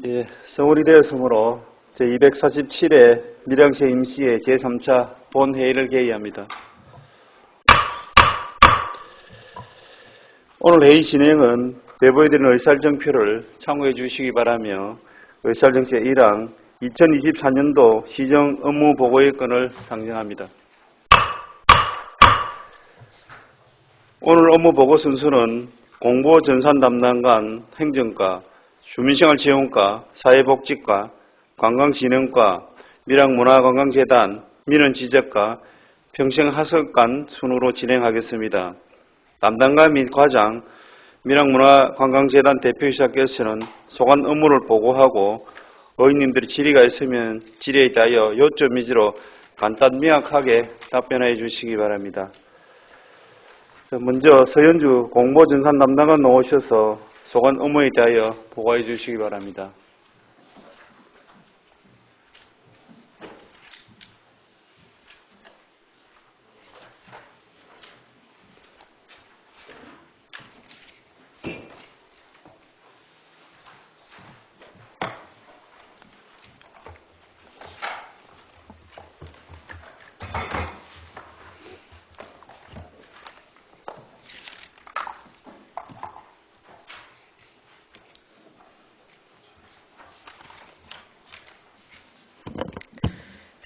예, 성월이 되었으므로 제247회 밀양시 임시회 제3차 본회의를 개의합니다. 오늘 회의 진행은 배부해드린 의사일정표를 참고해 주시기 바라며 의사일정 제1항 2024년도 시정 업무 보고의 건을 상정합니다. 오늘 업무 보고 순서는 공보 전산 담당관 행정과, 주민생활지원과, 사회복지과, 관광진흥과, 밀양문화관광재단, 민원지적과, 평생학습관 순으로 진행하겠습니다. 담당관 및 과장, 밀양문화관광재단 대표이사께서는 소관 업무를 보고하고 의원님들이 질의가 있으면 질의에 대하여 요점 위주로 간단 명확하게 답변해 주시기 바랍니다. 먼저 서현주 공보전산 담당관 나오셔서 소관 업무에 대하여 보고해 주시기 바랍니다.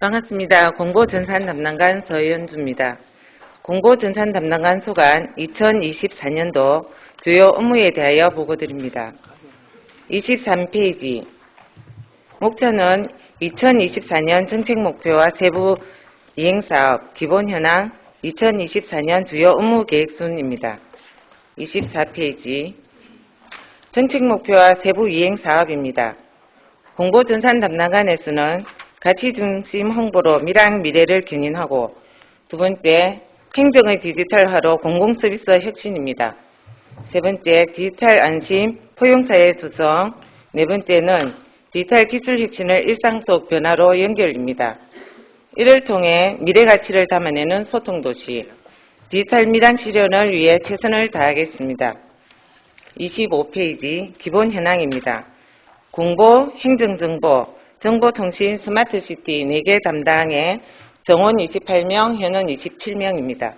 반갑습니다. 공보전산 담당관 서현주입니다. 공보전산 담당관 소관 2024년도 주요 업무에 대하여 보고드립니다. 23페이지 목차는 2024년 정책목표와 세부 이행사업 기본현황 2024년 주요 업무 계획순입니다. 24페이지 정책목표와 세부 이행사업입니다. 공보전산 담당관에서는 가치중심 홍보로 밀양 미래를 경인하고, 두 번째, 행정의 디지털화로 공공서비스 혁신입니다. 세 번째, 디지털 안심 포용사회 조성, 네 번째는 디지털 기술 혁신을 일상 속 변화로 연결입니다. 이를 통해 미래 가치를 담아내는 소통도시, 디지털 밀양 실현을 위해 최선을 다하겠습니다. 25페이지 기본 현황입니다. 공보, 행정정보, 정보통신 스마트시티 4개 담당에 정원 28명, 현원 27명입니다.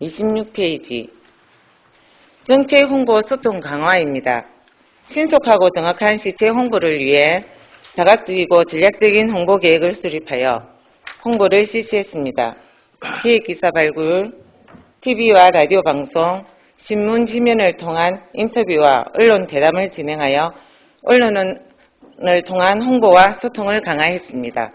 26페이지 정책 홍보 소통 강화입니다. 신속하고 정확한 시체 홍보를 위해 다각적이고 전략적인 홍보 계획을 수립하여 홍보를 실시했습니다. 기획기사 발굴, TV와 라디오 방송, 신문 지면을 통한 인터뷰와 언론 대담을 진행하여 언론을 통한 홍보와 소통을 강화했습니다.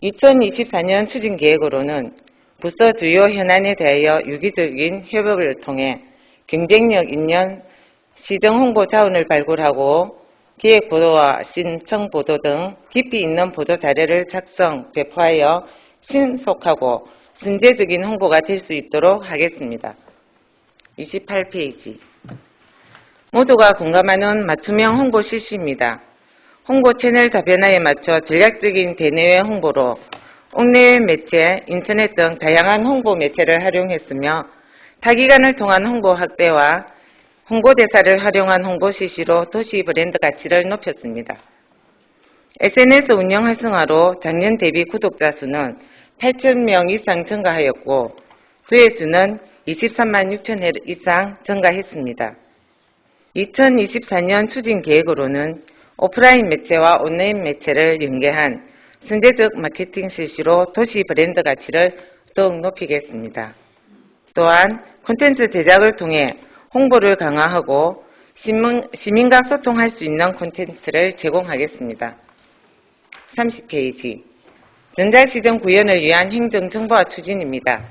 2024년 추진계획으로는 부서 주요 현안에 대하여 유기적인 협업을 통해 경쟁력 있는 시정 홍보 자원을 발굴하고 기획보도와 신청보도 등 깊이 있는 보도 자료를 작성, 배포하여 신속하고 선제적인 홍보가 될 수 있도록 하겠습니다. 28페이지 모두가 공감하는 맞춤형 홍보 실시입니다. 홍보 채널 다변화에 맞춰 전략적인 대내외 홍보로 옥내외 매체, 인터넷 등 다양한 홍보 매체를 활용했으며 타기관을 통한 홍보 확대와 홍보대사를 활용한 홍보 실시로 도시 브랜드 가치를 높였습니다. SNS 운영 활성화로 작년 대비 구독자 수는 8,000명 이상 증가하였고 조회수는 23만 6천 회 이상 증가했습니다. 2024년 추진 계획으로는 오프라인 매체와 온라인 매체를 연계한 선제적 마케팅 실시로 도시 브랜드 가치를 더욱 높이겠습니다. 또한 콘텐츠 제작을 통해 홍보를 강화하고 시민과 소통할 수 있는 콘텐츠를 제공하겠습니다. 30페이지 전자시정 구현을 위한 행정정보화 추진입니다.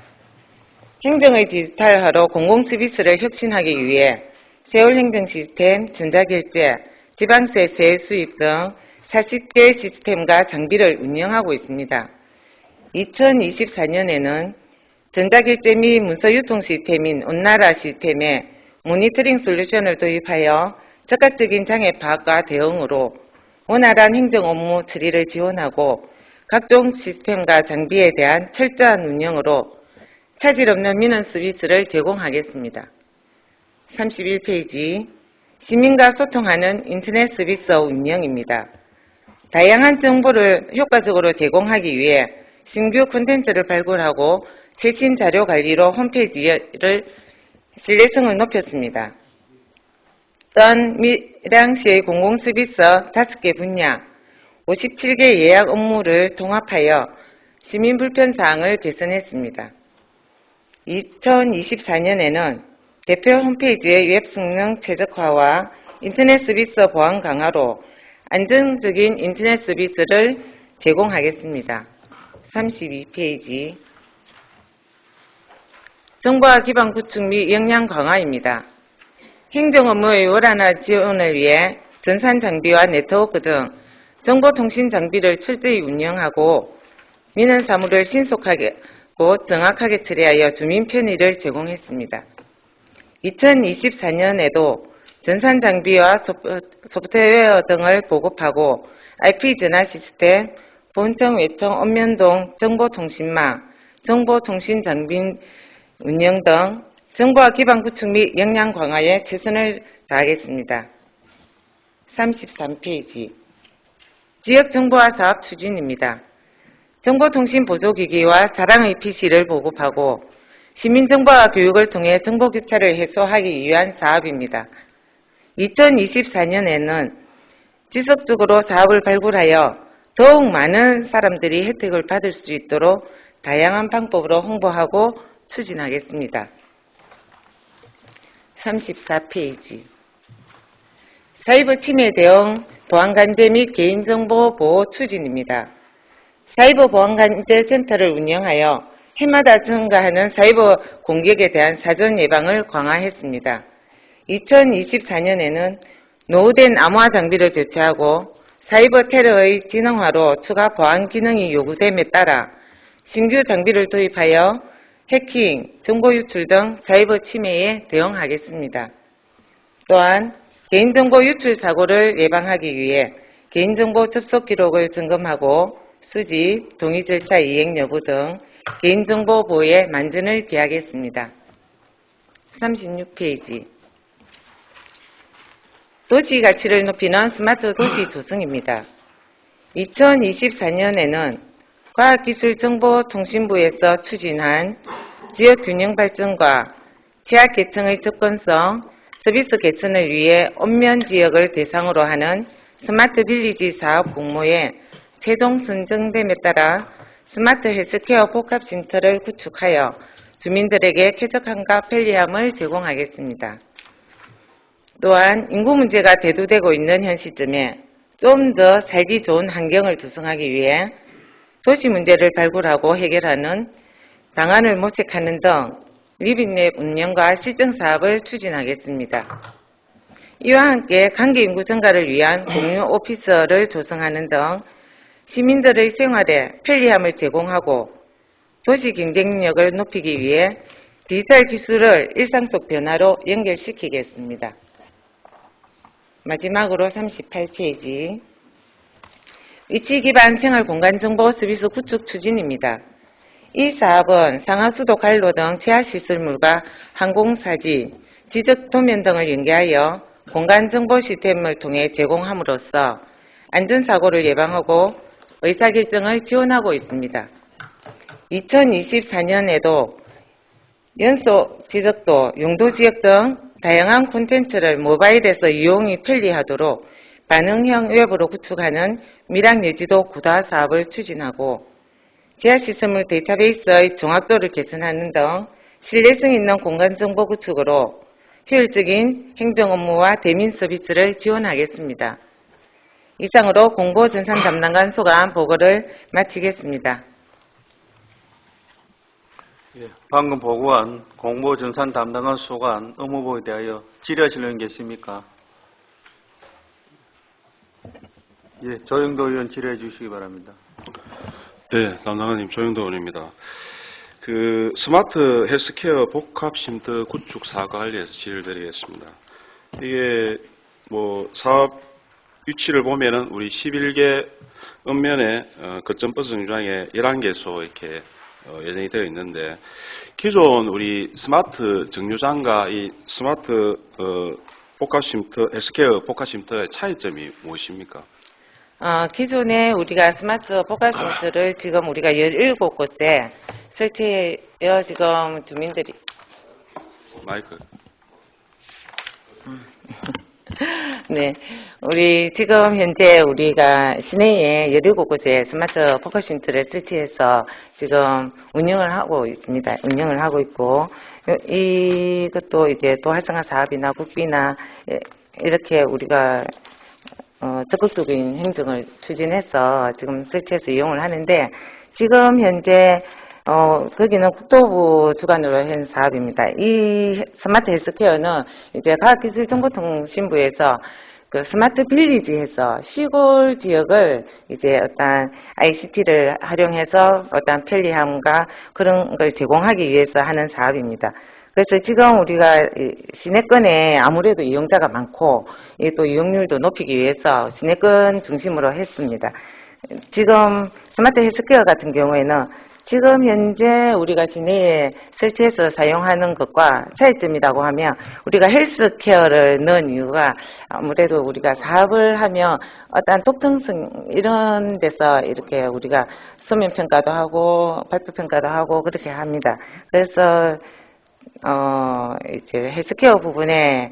행정의 디지털화로 공공서비스를 혁신하기 위해 세월행정 시스템, 전자결제, 지방세 세액 수입 등 40개 시스템과 장비를 운영하고 있습니다. 2024년에는 전자결제 및 문서유통 시스템인 온나라 시스템에 모니터링 솔루션을 도입하여 적극적인 장애 파악과 대응으로 원활한 행정 업무 처리를 지원하고 각종 시스템과 장비에 대한 철저한 운영으로 차질 없는 민원 서비스를 제공하겠습니다. 31페이지 시민과 소통하는 인터넷 서비스 운영입니다. 다양한 정보를 효과적으로 제공하기 위해 신규 콘텐츠를 발굴하고 최신 자료 관리로 홈페이지를 신뢰성을 높였습니다. 또한 밀양시의 공공서비스 5개 분야, 57개 예약 업무를 통합하여 시민 불편 사항을 개선했습니다. 2024년에는 대표 홈페이지의 웹 성능 최적화와 인터넷 서비스 보안 강화로 안정적인 인터넷 서비스를 제공하겠습니다. 32페이지. 정보화 기반 구축 및 역량 강화입니다. 행정 업무의 원활한 지원을 위해 전산 장비와 네트워크 등 정보통신 장비를 철저히 운영하고 민원 사무를 신속하고 정확하게 처리하여 주민 편의를 제공했습니다. 2024년에도 전산 장비와 소프트웨어 등을 보급하고 IP 전화 시스템, 본청, 외청, 읍면동, 정보통신망, 정보통신 장비 운영 등 정보화 기반 구축 및 역량 강화에 최선을 다하겠습니다. 33페이지. 지역정보화 사업 추진입니다. 정보통신 보조기기와 사랑의 PC를 보급하고 시민정보화 교육을 통해 정보교차를 해소하기 위한 사업입니다. 2024년에는 지속적으로 사업을 발굴하여 더욱 많은 사람들이 혜택을 받을 수 있도록 다양한 방법으로 홍보하고 추진하겠습니다. 34페이지. 사이버 침해 대응 보안관제 및 개인정보 보호 추진입니다. 사이버 보안관제 센터를 운영하여 해마다 증가하는 사이버 공격에 대한 사전 예방을 강화했습니다. 2024년에는 노후된 암호화 장비를 교체하고 사이버 테러의 지능화로 추가 보안 기능이 요구됨에 따라 신규 장비를 도입하여 해킹, 정보 유출 등 사이버 침해에 대응하겠습니다. 또한 개인정보 유출 사고를 예방하기 위해 개인정보 접속 기록을 점검하고 수집, 동의 절차 이행 여부 등 개인정보 보호에 만전을 기하겠습니다. 36페이지. 도시 가치를 높이는 스마트 도시 조성입니다. 2024년에는 과학기술정보통신부에서 추진한 지역균형 발전과 취약계층의 접근성, 서비스 개선을 위해 읍면 지역을 대상으로 하는 스마트 빌리지 사업 공모에 최종 선정됨에 따라 스마트 헬스케어 복합센터를 구축하여 주민들에게 쾌적함과 편리함을 제공하겠습니다. 또한 인구 문제가 대두되고 있는 현 시점에 좀 더 살기 좋은 환경을 조성하기 위해 도시 문제를 발굴하고 해결하는 방안을 모색하는 등 리빙랩 운영과 실증 사업을 추진하겠습니다. 이와 함께 관계 인구 증가를 위한 공유 오피스를 조성하는 등 시민들의 생활에 편리함을 제공하고 도시 경쟁력을 높이기 위해 디지털 기술을 일상 속 변화로 연결시키겠습니다. 마지막으로 38페이지. 위치 기반 생활 공간 정보 서비스 구축 추진입니다. 이 사업은 상하수도 관로 등 지하시설물과 항공사지, 지적 도면 등을 연계하여 공간 정보 시스템을 통해 제공함으로써 안전사고를 예방하고 의사결정을 지원하고 있습니다. 2024년에도 연소 지적도, 용도지역 등 다양한 콘텐츠를 모바일에서 이용이 편리하도록 반응형 웹으로 구축하는 밀양여지도 구다 사업을 추진하고 지하시설물 데이터베이스의 정확도를 개선하는 등 신뢰성 있는 공간정보 구축으로 효율적인 행정 업무와 대민 서비스를 지원하겠습니다. 이상으로 공보전산 담당관 소감 보고를 마치겠습니다. 방금 보고한 공보전산 담당관 소관 업무보호에 대하여 질의하실 의원 계십니까? 조영도 의원 질의해 주시기 바랍니다. 네, 담당관님 조영도 의원입니다. 스마트 헬스케어 복합쉼터 구축 사과 관리해서 질의를 드리겠습니다. 이게 사업 위치를 보면은 우리 11개 읍면에 거점버스 정류장에 11개소 이렇게 예정이 되어 있는데, 기존 우리 스마트 정류장과 이 스마트 복합쉼터, 헬스케어 복합쉼터의 차이점이 무엇입니까? 기존에 우리가 스마트 복합센터를 지금 우리가 17곳에 설치하여 지금 주민들이 마이크. 네, 우리 지금 현재 우리가 시내에 17곳에 스마트 포커센터를 설치해서 지금 운영을 하고 있습니다. 운영을 하고 있고, 이것도 이제 또 활성화 사업이나 국비나 이렇게 우리가 적극적인 행정을 추진해서 지금 설치해서 이용을 하는데, 지금 현재 거기는 국토부 주관으로 한 사업입니다. 이 스마트 헬스케어는 이제 과학기술정보통신부에서 그 스마트 빌리지에서 시골 지역을 이제 어떤 ICT를 활용해서 어떤 편리함과 그런 걸 제공하기 위해서 하는 사업입니다. 그래서 지금 우리가 시내권에 아무래도 이용자가 많고 또 이용률도 높이기 위해서 시내권 중심으로 했습니다. 지금 스마트 헬스케어 같은 경우에는 지금 현재 우리가 시내에 설치해서 사용하는 것과 차이점이라고 하면 우리가 헬스케어를 넣은 이유가 아무래도 우리가 사업을 하면 어떤 독특성 이런 데서 이렇게 우리가 서면평가도 하고 발표평가도 하고 그렇게 합니다. 그래서 이제 헬스케어 부분에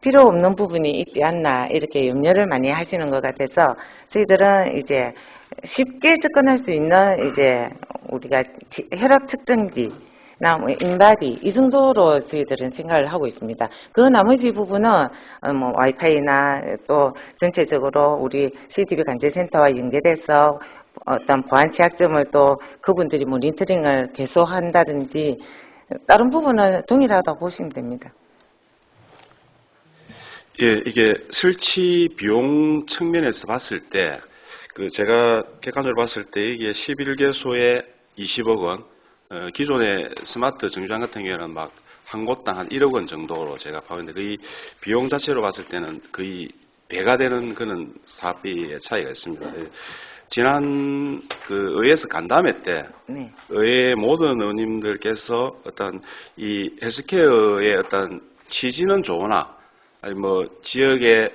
필요 없는 부분이 있지 않나 이렇게 염려를 많이 하시는 것 같아서 저희들은 이제 쉽게 접근할 수 있는 이제 우리가 혈압 측정기나 뭐 인바디 이 정도로 저희들은 생각을 하고 있습니다. 그 나머지 부분은 뭐 와이파이나 또 전체적으로 우리 CCTV 관제센터와 연계돼서 어떤 보안 취약점을 또 그분들이 모니터링을 계속한다든지 다른 부분은 동일하다고 보시면 됩니다. 예, 이게 설치 비용 측면에서 봤을 때, 제가 객관적으로 봤을 때 이게 11개소에 20억 원, 기존의 스마트 정류장 같은 경우에는 막 한 곳당 한 1억 원 정도로 제가 파악했는데 거의 비용 자체로 봤을 때는 거의 배가 되는 그런 사업비의 차이가 있습니다. 지난 의회에서 간담회 때 네. 의회 모든 의원님들께서 어떤 이 헬스케어의 어떤 취지는 좋으나 아니 뭐 지역의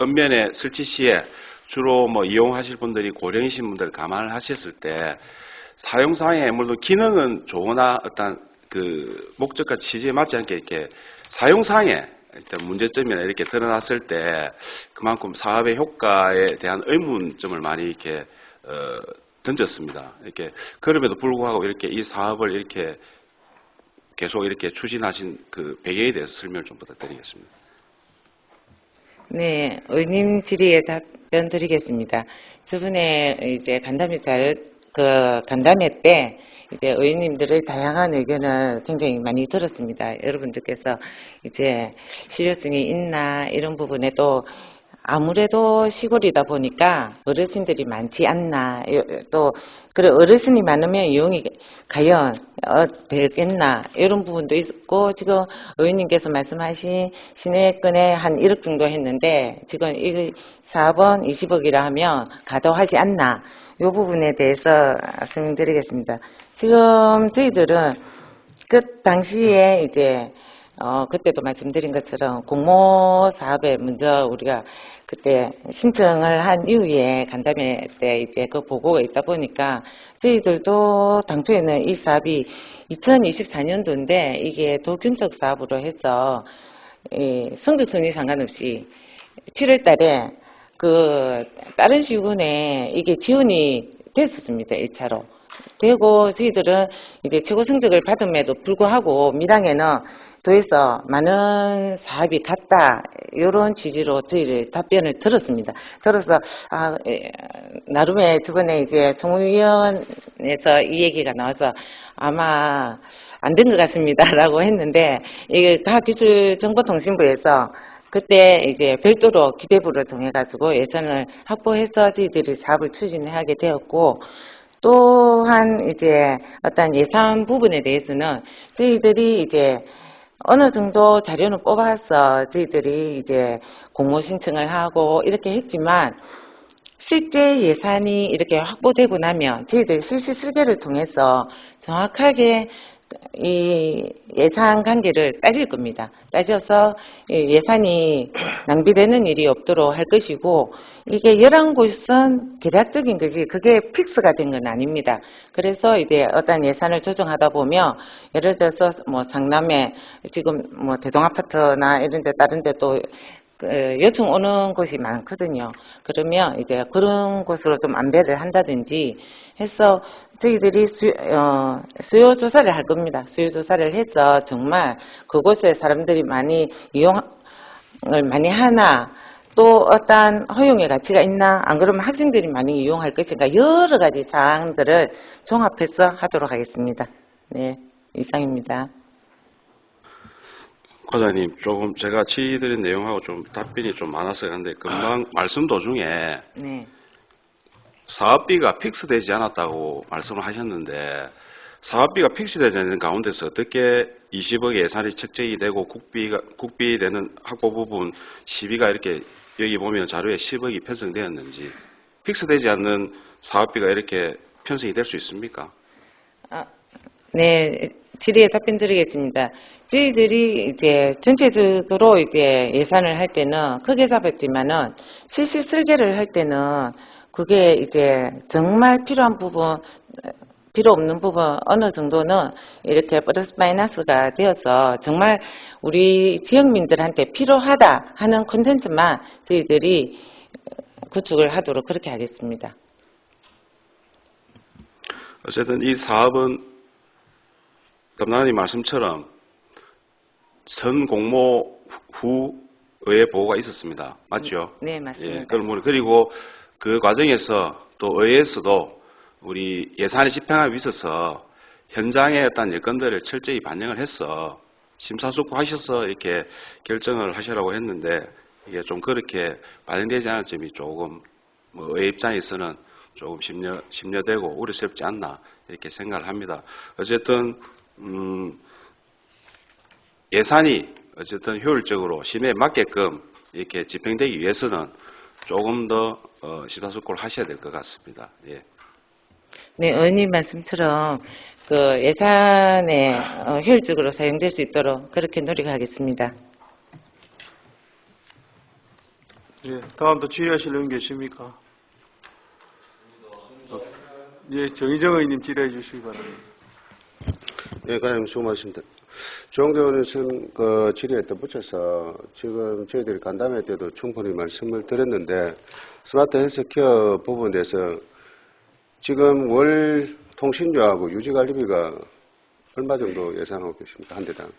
읍면에 설치 시에 주로 뭐 이용하실 분들이 고령이신 분들 감안을 하셨을 때 사용상에 물론 기능은 좋으나 어떤 그 목적과 취지에 맞지 않게 이렇게 사용상에 일단 문제점이나 이렇게 드러났을 때 그만큼 사업의 효과에 대한 의문점을 많이 이렇게 던졌습니다. 이렇게 그럼에도 불구하고 이렇게 이 사업을 이렇게 계속 이렇게 추진하신 그 배경에 대해서 설명을 좀 부탁드리겠습니다. 네, 의원님 질의에 답변 드리겠습니다. 저번에 이제 간담회 간담회 때 이제 의원님들의 다양한 의견을 굉장히 많이 들었습니다. 여러분들께서 이제 실효성이 있나 이런 부분에 또 아무래도 시골이다 보니까 어르신들이 많지 않나 또 그래 어르신이 많으면 이용이 과연 되겠나 이런 부분도 있고 지금 의원님께서 말씀하신 시내권에 한 1억 정도 했는데 지금 이 사업은 20억이라 하면 가도하지 않나 이 부분에 대해서 설명드리겠습니다. 지금 저희들은 그 당시에 이제 그때도 말씀드린 것처럼 공모 사업에 먼저 우리가 그때 신청을 한 이후에 간담회 때 이제 그 보고가 있다 보니까 저희들도 당초에는 이 사업이 2024년도인데 이게 도균적 사업으로 해서 성적순위 상관없이 7월 달에 다른 시군에 이게 지원이 됐었습니다. 1차로. 되고 저희들은 이제 최고 성적을 받음에도 불구하고 밀양에는 도에서 많은 사업이 갔다 이런 취지로 저희를 답변을 들었습니다. 들어서 나름의 저번에 이제 총무위원회에서 이 얘기가 나와서 아마 안 된 것 같습니다라고 했는데 이게 과학기술정보통신부에서 그때 이제 별도로 기재부를 통해가지고 예산을 확보해서 저희들이 사업을 추진하게 되었고. 또한 이제 어떤 예산 부분에 대해서는 저희들이 이제 어느 정도 자료는 뽑아서 저희들이 이제 공모 신청을 하고 이렇게 했지만 실제 예산이 이렇게 확보되고 나면 저희들 실시 설계를 통해서 정확하게 이 예산 관계를 따질 겁니다. 따져서 이 예산이 낭비되는 일이 없도록 할 것이고, 이게 11곳은 계략적인 것이 그게 픽스가 된 건 아닙니다. 그래서 이제 어떤 예산을 조정하다 보면 예를 들어서 뭐 상남에 지금 뭐 대동아파트나 이런 데 다른 데또 요청 오는 곳이 많거든요. 그러면 이제 그런 곳으로 좀 안배를 한다든지 해서 저희들이 수요 조사를 할 겁니다. 수요 조사를 해서 정말 그곳에 사람들이 많이 이용을 많이 하나, 또 어떤 허용의 가치가 있나, 안 그러면 학생들이 많이 이용할 것인가, 여러 가지 사항들을 종합해서 하도록 하겠습니다. 네, 이상입니다. 과장님, 조금 제가 질의드린 내용하고 좀 답변이 좀 많아서 그런데 금방 말씀 도중에 네. 사업비가 픽스되지 않았다고 말씀을 하셨는데 사업비가 픽스되지 않는 가운데서 어떻게 20억 예산이 책정이 되고 국비되는 확보 부분 시비가 이렇게 여기 보면 자료에 10억이 편성되었는지 픽스되지 않는 사업비가 이렇게 편성이 될 수 있습니까? 네, 질의에 답변 드리겠습니다. 저희들이 이제 전체적으로 이제 예산을 할 때는 크게 잡았지만은 실시 설계를 할 때는 그게 이제 정말 필요한 부분, 필요 없는 부분 어느 정도는 이렇게 플러스 마이너스가 되어서 정말 우리 지역민들한테 필요하다 하는 콘텐츠만 저희들이 구축을 하도록 그렇게 하겠습니다. 어쨌든 이 사업은 검사님 말씀처럼 선 공모 후의 보고가 있었습니다. 맞죠? 네, 맞습니다. 예, 그리고 그 과정에서 또 의회에서도 우리 예산을 집행하기 위해서 현장의 어떤 여건들을 철저히 반영을 해서 심사숙고하셔서 이렇게 결정을 하시라고 했는데 이게 좀 그렇게 반영되지 않은 점이 조금 뭐 의회 입장에서는 조금 심려되고 우려스럽지 않나 이렇게 생각을 합니다. 어쨌든 예산이 어쨌든 효율적으로 심의에 맞게끔 이렇게 집행되기 위해서는 조금 더 심사숙고를 하셔야 될 것 같습니다. 예. 네, 의원님 말씀처럼 그 예산에 효율적으로 사용될 수 있도록 그렇게 노력하겠습니다. 예, 다음 또 질의하실 분 계십니까? 예, 정의정 의원님 질의해 주시기 바랍니다. 예, 과장님 수고 많으십니다. 조영대 의원은 그 질의에 덧붙여서 지금 저희들이 간담회 때도 충분히 말씀을 드렸는데 스마트 헬스케어 부분에 대해서 지금 월 통신료하고 유지관리비가 얼마 정도 예상하고 계십니까? 한 대당?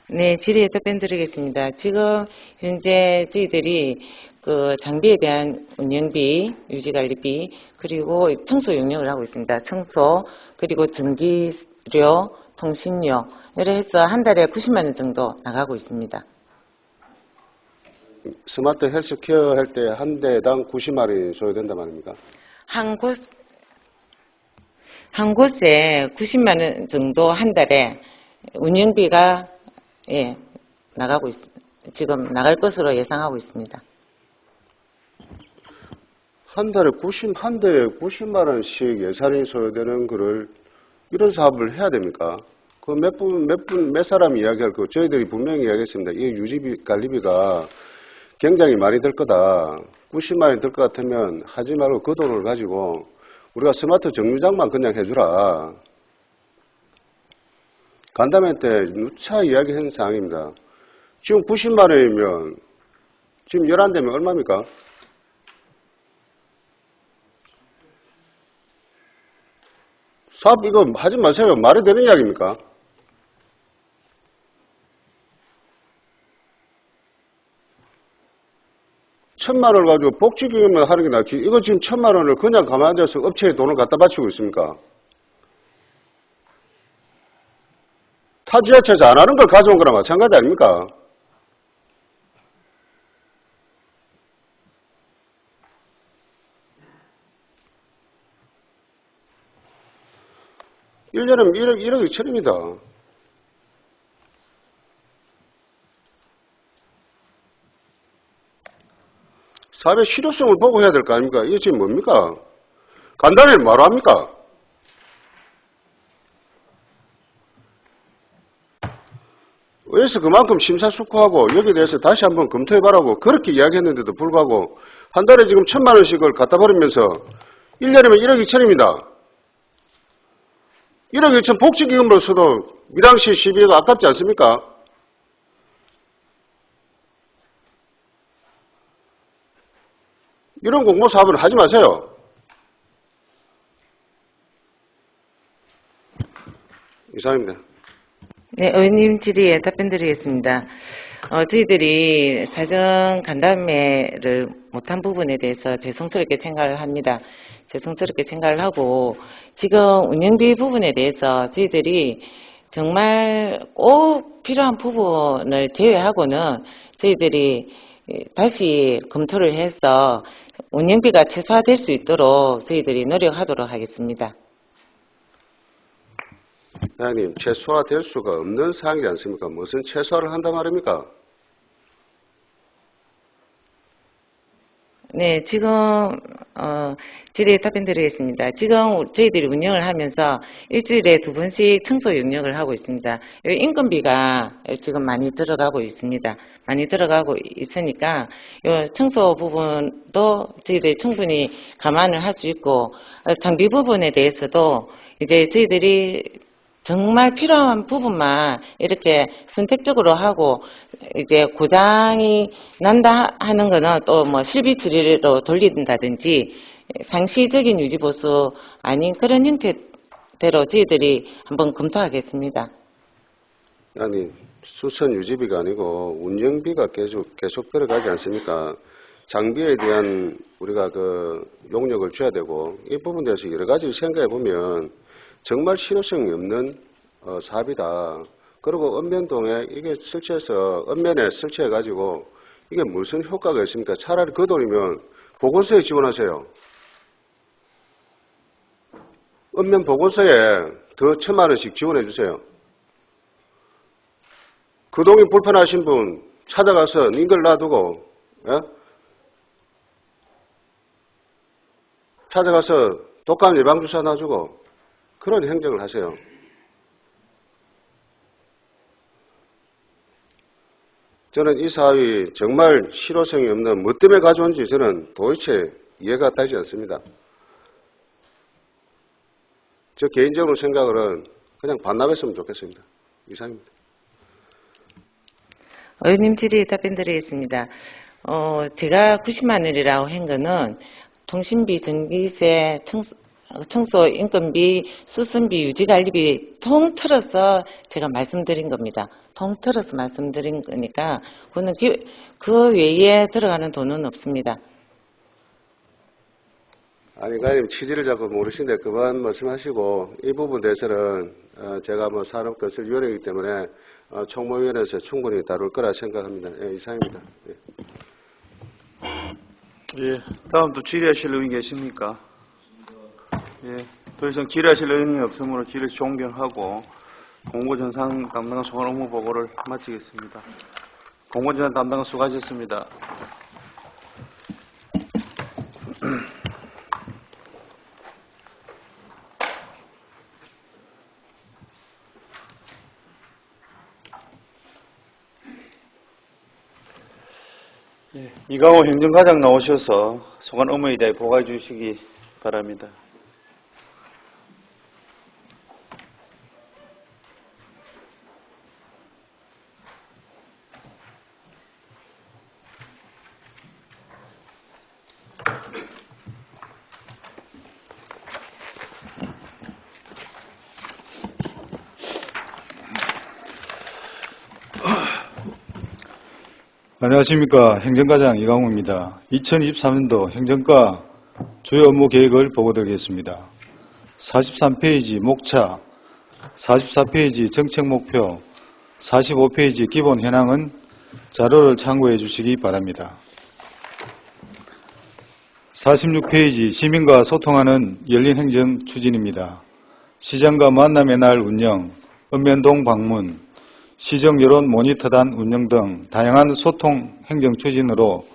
네, 질의에 답변 드리겠습니다. 지금 현재 저희들이 그 장비에 대한 운영비, 유지관리비, 그리고 청소 용역을 하고 있습니다. 청소, 그리고 전기료, 통신료, 이래 해서 한 달에 90만 원 정도 나가고 있습니다. 스마트 헬스케어 할 때 한 대당 90만 원이 소요된단 말입니까? 한 곳에 90만 원 정도 한 달에 운영비가 예, 나가고 있습니다. 지금 나갈 것으로 예상하고 있습니다. 한 달에 한 대에 90만 원씩 예산이 소요되는 거를 이런 사업을 해야 됩니까? 그 몇 사람 이야기할 거 저희들이 분명히 이야기했습니다. 이 유지비 관리비가 굉장히 많이 들 거다. 90만 원이 들 것 같으면 하지 말고 그 돈을 가지고 우리가 스마트 정류장만 그냥 해주라. 간담회 때 누차 이야기한 사항입니다. 지금 90만 원이면 지금 11대면 얼마입니까? 사업 이거 하지 마세요. 말이 되는 이야기입니까? 천만 원을 가지고 복지기금을 하는 게 낫지. 이거 지금 1,000만 원을 그냥 가만히 앉아서 업체에 돈을 갖다 바치고 있습니까? 타 지자체에서 안 하는 걸 가져온 거랑 마찬가지 아닙니까? 일년에 1억 2천입니다. 사업의 실효성을 보고 해야 될 거 아닙니까? 이게 지금 뭡니까? 간단히 뭐로 합니까? 그래서 그만큼 심사숙고하고 여기에 대해서 다시 한번 검토해봐라고 그렇게 이야기했는데도 불구하고 한 달에 지금 1,000만 원씩을 갖다 버리면서 1년이면 1억 2천입니다. 1억 2천 복지기금으로서도 밀양시 시비가 아깝지 않습니까? 이런 공모 사업을 하지 마세요. 이상입니다. 네, 의원님 질의에 답변드리겠습니다. 저희들이 사정 간담회를 못한 부분에 대해서 죄송스럽게 생각을 합니다. 죄송스럽게 생각을 하고 지금 운영비 부분에 대해서 저희들이 정말 꼭 필요한 부분을 제외하고는 저희들이 다시 검토를 해서 운영비가 최소화될 수 있도록 저희들이 노력하도록 하겠습니다. 회장님, 최소화될 수가 없는 사항이지 않습니까? 무슨 최소화를 한단 말입니까? 네, 지금 질의에 답변드리겠습니다. 지금 저희들이 운영을 하면서 일주일에 2번씩 청소 영역을 하고 있습니다. 인건비가 지금 많이 들어가고 있습니다. 많이 들어가고 있으니까 이 청소 부분도 저희들이 충분히 감안을 할 수 있고 장비 부분에 대해서도 이제 저희들이 정말 필요한 부분만 이렇게 선택적으로 하고 이제 고장이 난다 하는 거는 또 뭐 실비 처리로 돌린다든지 상시적인 유지 보수 아닌 그런 형태대로 저희들이 한번 검토하겠습니다. 아니, 수선 유지비가 아니고 운영비가 계속 들어가지 않습니까? 장비에 대한 우리가 그 용역을 줘야 되고 이 부분에 대해서 여러 가지 생각해 보면 정말 실효성이 없는 사업이다. 그리고 읍면동에 이게 설치해서 읍면에 설치해가지고 이게 무슨 효과가 있습니까? 차라리 그 돈이면 보건소에 지원하세요. 읍면 보건소에 더 1,000만 원씩 지원해 주세요. 그 동이 불편하신 분 찾아가서 링걸 놔두고 예? 찾아가서 독감 예방주사 놔주고 그런 행정을 하세요. 저는 이 사업이 정말 실효성이 없는 뭐 때문에 가져온지 저는 도대체 이해가 되지 않습니다. 저 개인적으로 생각은 그냥 반납했으면 좋겠습니다. 이상입니다. 의원님 질의 답변드리겠습니다. 제가 90만 원이라고 한 거는 통신비, 전기세, 청소, 인건비, 수선비, 유지관리비 통틀어서 제가 말씀드린 겁니다. 통틀어서 말씀드린 거니까 그거는 그 외에 들어가는 돈은 없습니다. 아니, 가님 취지를 자꾸 모르시는데 그만 말씀하시고 이 부분 대해서는 제가 뭐 산업건설위원회이기 때문에 총무위원회에서 충분히 다룰 거라 생각합니다. 예, 이상입니다. 예. 예, 다음 또 질의하실 의원 계십니까? 예, 더 이상 질의하실 의원이 없으므로 질의 종결하고 공고전산 담당 소관 업무 보고를 마치겠습니다. 공고전산 담당은 수고하셨습니다. 예, 이강호 행정과장 나오셔서 소관 업무에 대해 보고해 주시기 바랍니다. 안녕하십니까. 행정과장 이강호입니다. 2023년도 행정과 주요 업무 계획을 보고드리겠습니다. 43페이지 목차, 44페이지 정책 목표, 45페이지 기본 현황은 자료를 참고해 주시기 바랍니다. 46페이지 시민과 소통하는 열린 행정 추진입니다. 시장과 만남의 날 운영, 읍면동 방문, 시정 여론 모니터단 운영 등 다양한 소통 행정 추진으로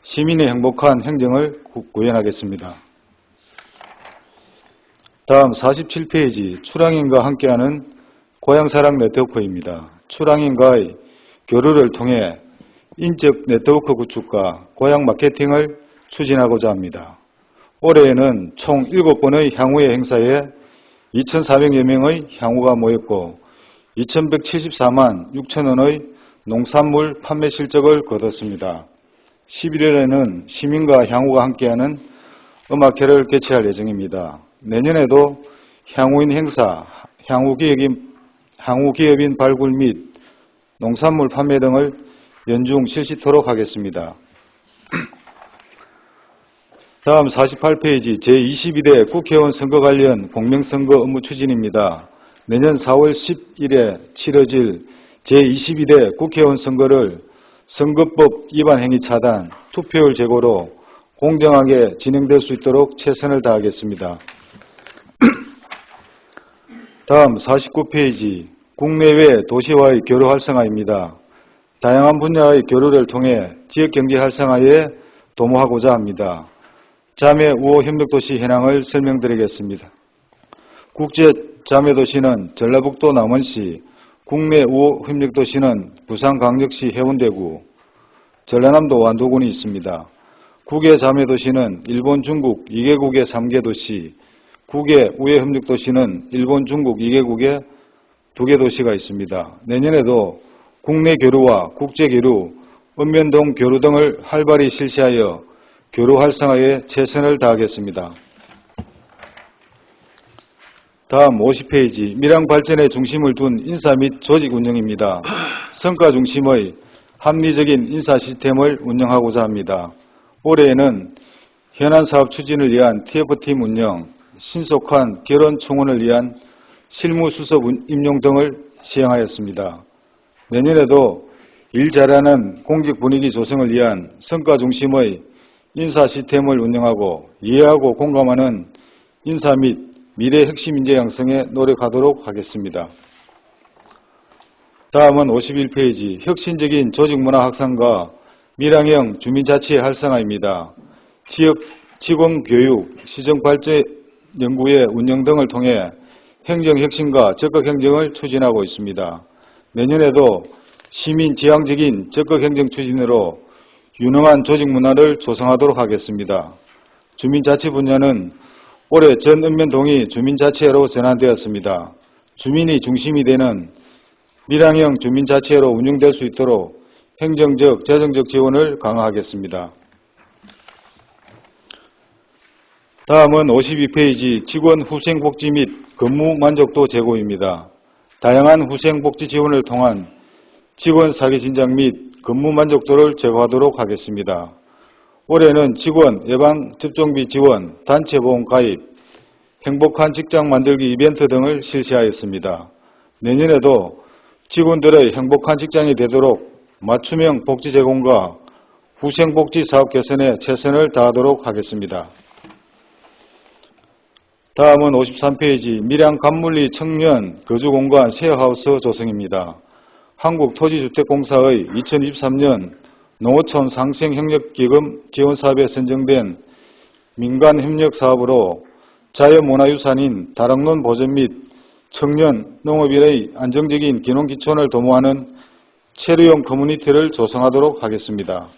시민의 행복한 행정을 구현하겠습니다. 다음 47페이지 출항인과 함께하는 고향사랑 네트워크입니다. 출항인과의 교류를 통해 인적 네트워크 구축과 고향 마케팅을 추진하고자 합니다. 올해에는 총 7번의 향후회 행사에 2,400여 명의 향후가 모였고 2,174만 6천 원의 농산물 판매 실적을 거뒀습니다. 11월에는 시민과 향후가 함께하는 음악회를 개최할 예정입니다. 내년에도 향후인 행사, 향후기업인 발굴 및 농산물 판매 등을 연중 실시토록 하겠습니다. 다음 48페이지 제22대 국회의원 선거 관련 공명선거 업무 추진입니다. 내년 4월 10일에 치러질 제22대 국회의원 선거를 선거법 위반 행위 차단, 투표율 제고로 공정하게 진행될 수 있도록 최선을 다하겠습니다. 다음 49페이지 국내외 도시와의 교류 활성화입니다. 다양한 분야의 교류를 통해 지역경제 활성화에 도모하고자 합니다. 자매 우호 협력도시 현황을 설명드리겠습니다. 국제 자매도시는 전라북도 남원시, 국내 우호 협력도시는 부산광역시 해운대구, 전라남도 완도군이 있습니다. 국외 자매도시는 일본, 중국 2개국의 3개 도시, 국외 우회 협력도시는 일본, 중국 2개국의 2개 도시가 있습니다. 내년에도 국내 교류와 국제 교류, 읍면동 교류 등을 활발히 실시하여 교류 활성화에 최선을 다하겠습니다. 다음 50페이지 밀양 발전에 중심을 둔 인사 및 조직 운영입니다. 성과 중심의 합리적인 인사 시스템을 운영하고자 합니다. 올해에는 현안 사업 추진을 위한 TF팀 운영, 신속한 결혼 청원을 위한 실무수석 임용 등을 시행하였습니다. 내년에도 일 잘하는 공직 분위기 조성을 위한 성과 중심의 인사 시스템을 운영하고 이해하고 공감하는 인사 및 미래 핵심 인재 양성에 노력하도록 하겠습니다. 다음은 51페이지 혁신적인 조직문화 확산과 밀양형 주민자치의 활성화입니다. 지역 직원 교육, 시정발전 연구의 운영 등을 통해 행정혁신과 적극행정을 추진하고 있습니다. 내년에도 시민 지향적인 적극행정 추진으로 유능한 조직문화를 조성하도록 하겠습니다. 주민자치 분야는 올해 전 읍면동이 주민자치회로 전환되었습니다. 주민이 중심이 되는 밀양형 주민자치회로 운영될 수 있도록 행정적, 재정적 지원을 강화하겠습니다. 다음은 52페이지 직원 후생복지 및 근무 만족도 제고입니다. 다양한 후생복지 지원을 통한 직원 사기 진작 및 근무 만족도를 제고하도록 하겠습니다. 올해는 직원 예방접종비 지원, 단체보험 가입, 행복한 직장 만들기 이벤트 등을 실시하였습니다. 내년에도 직원들의 행복한 직장이 되도록 맞춤형 복지 제공과 후생복지 사업 개선에 최선을 다하도록 하겠습니다. 다음은 53페이지 밀양 간물리 청년 거주공간 쉐어하우스 조성입니다. 한국토지주택공사의 2023년 농어촌 상생협력기금 지원사업에 선정된 민간협력사업으로 자연문화유산인 다락논 보존 및 청년 농업인의 안정적인 기농기촌을 도모하는 체류형 커뮤니티를 조성하도록 하겠습니다.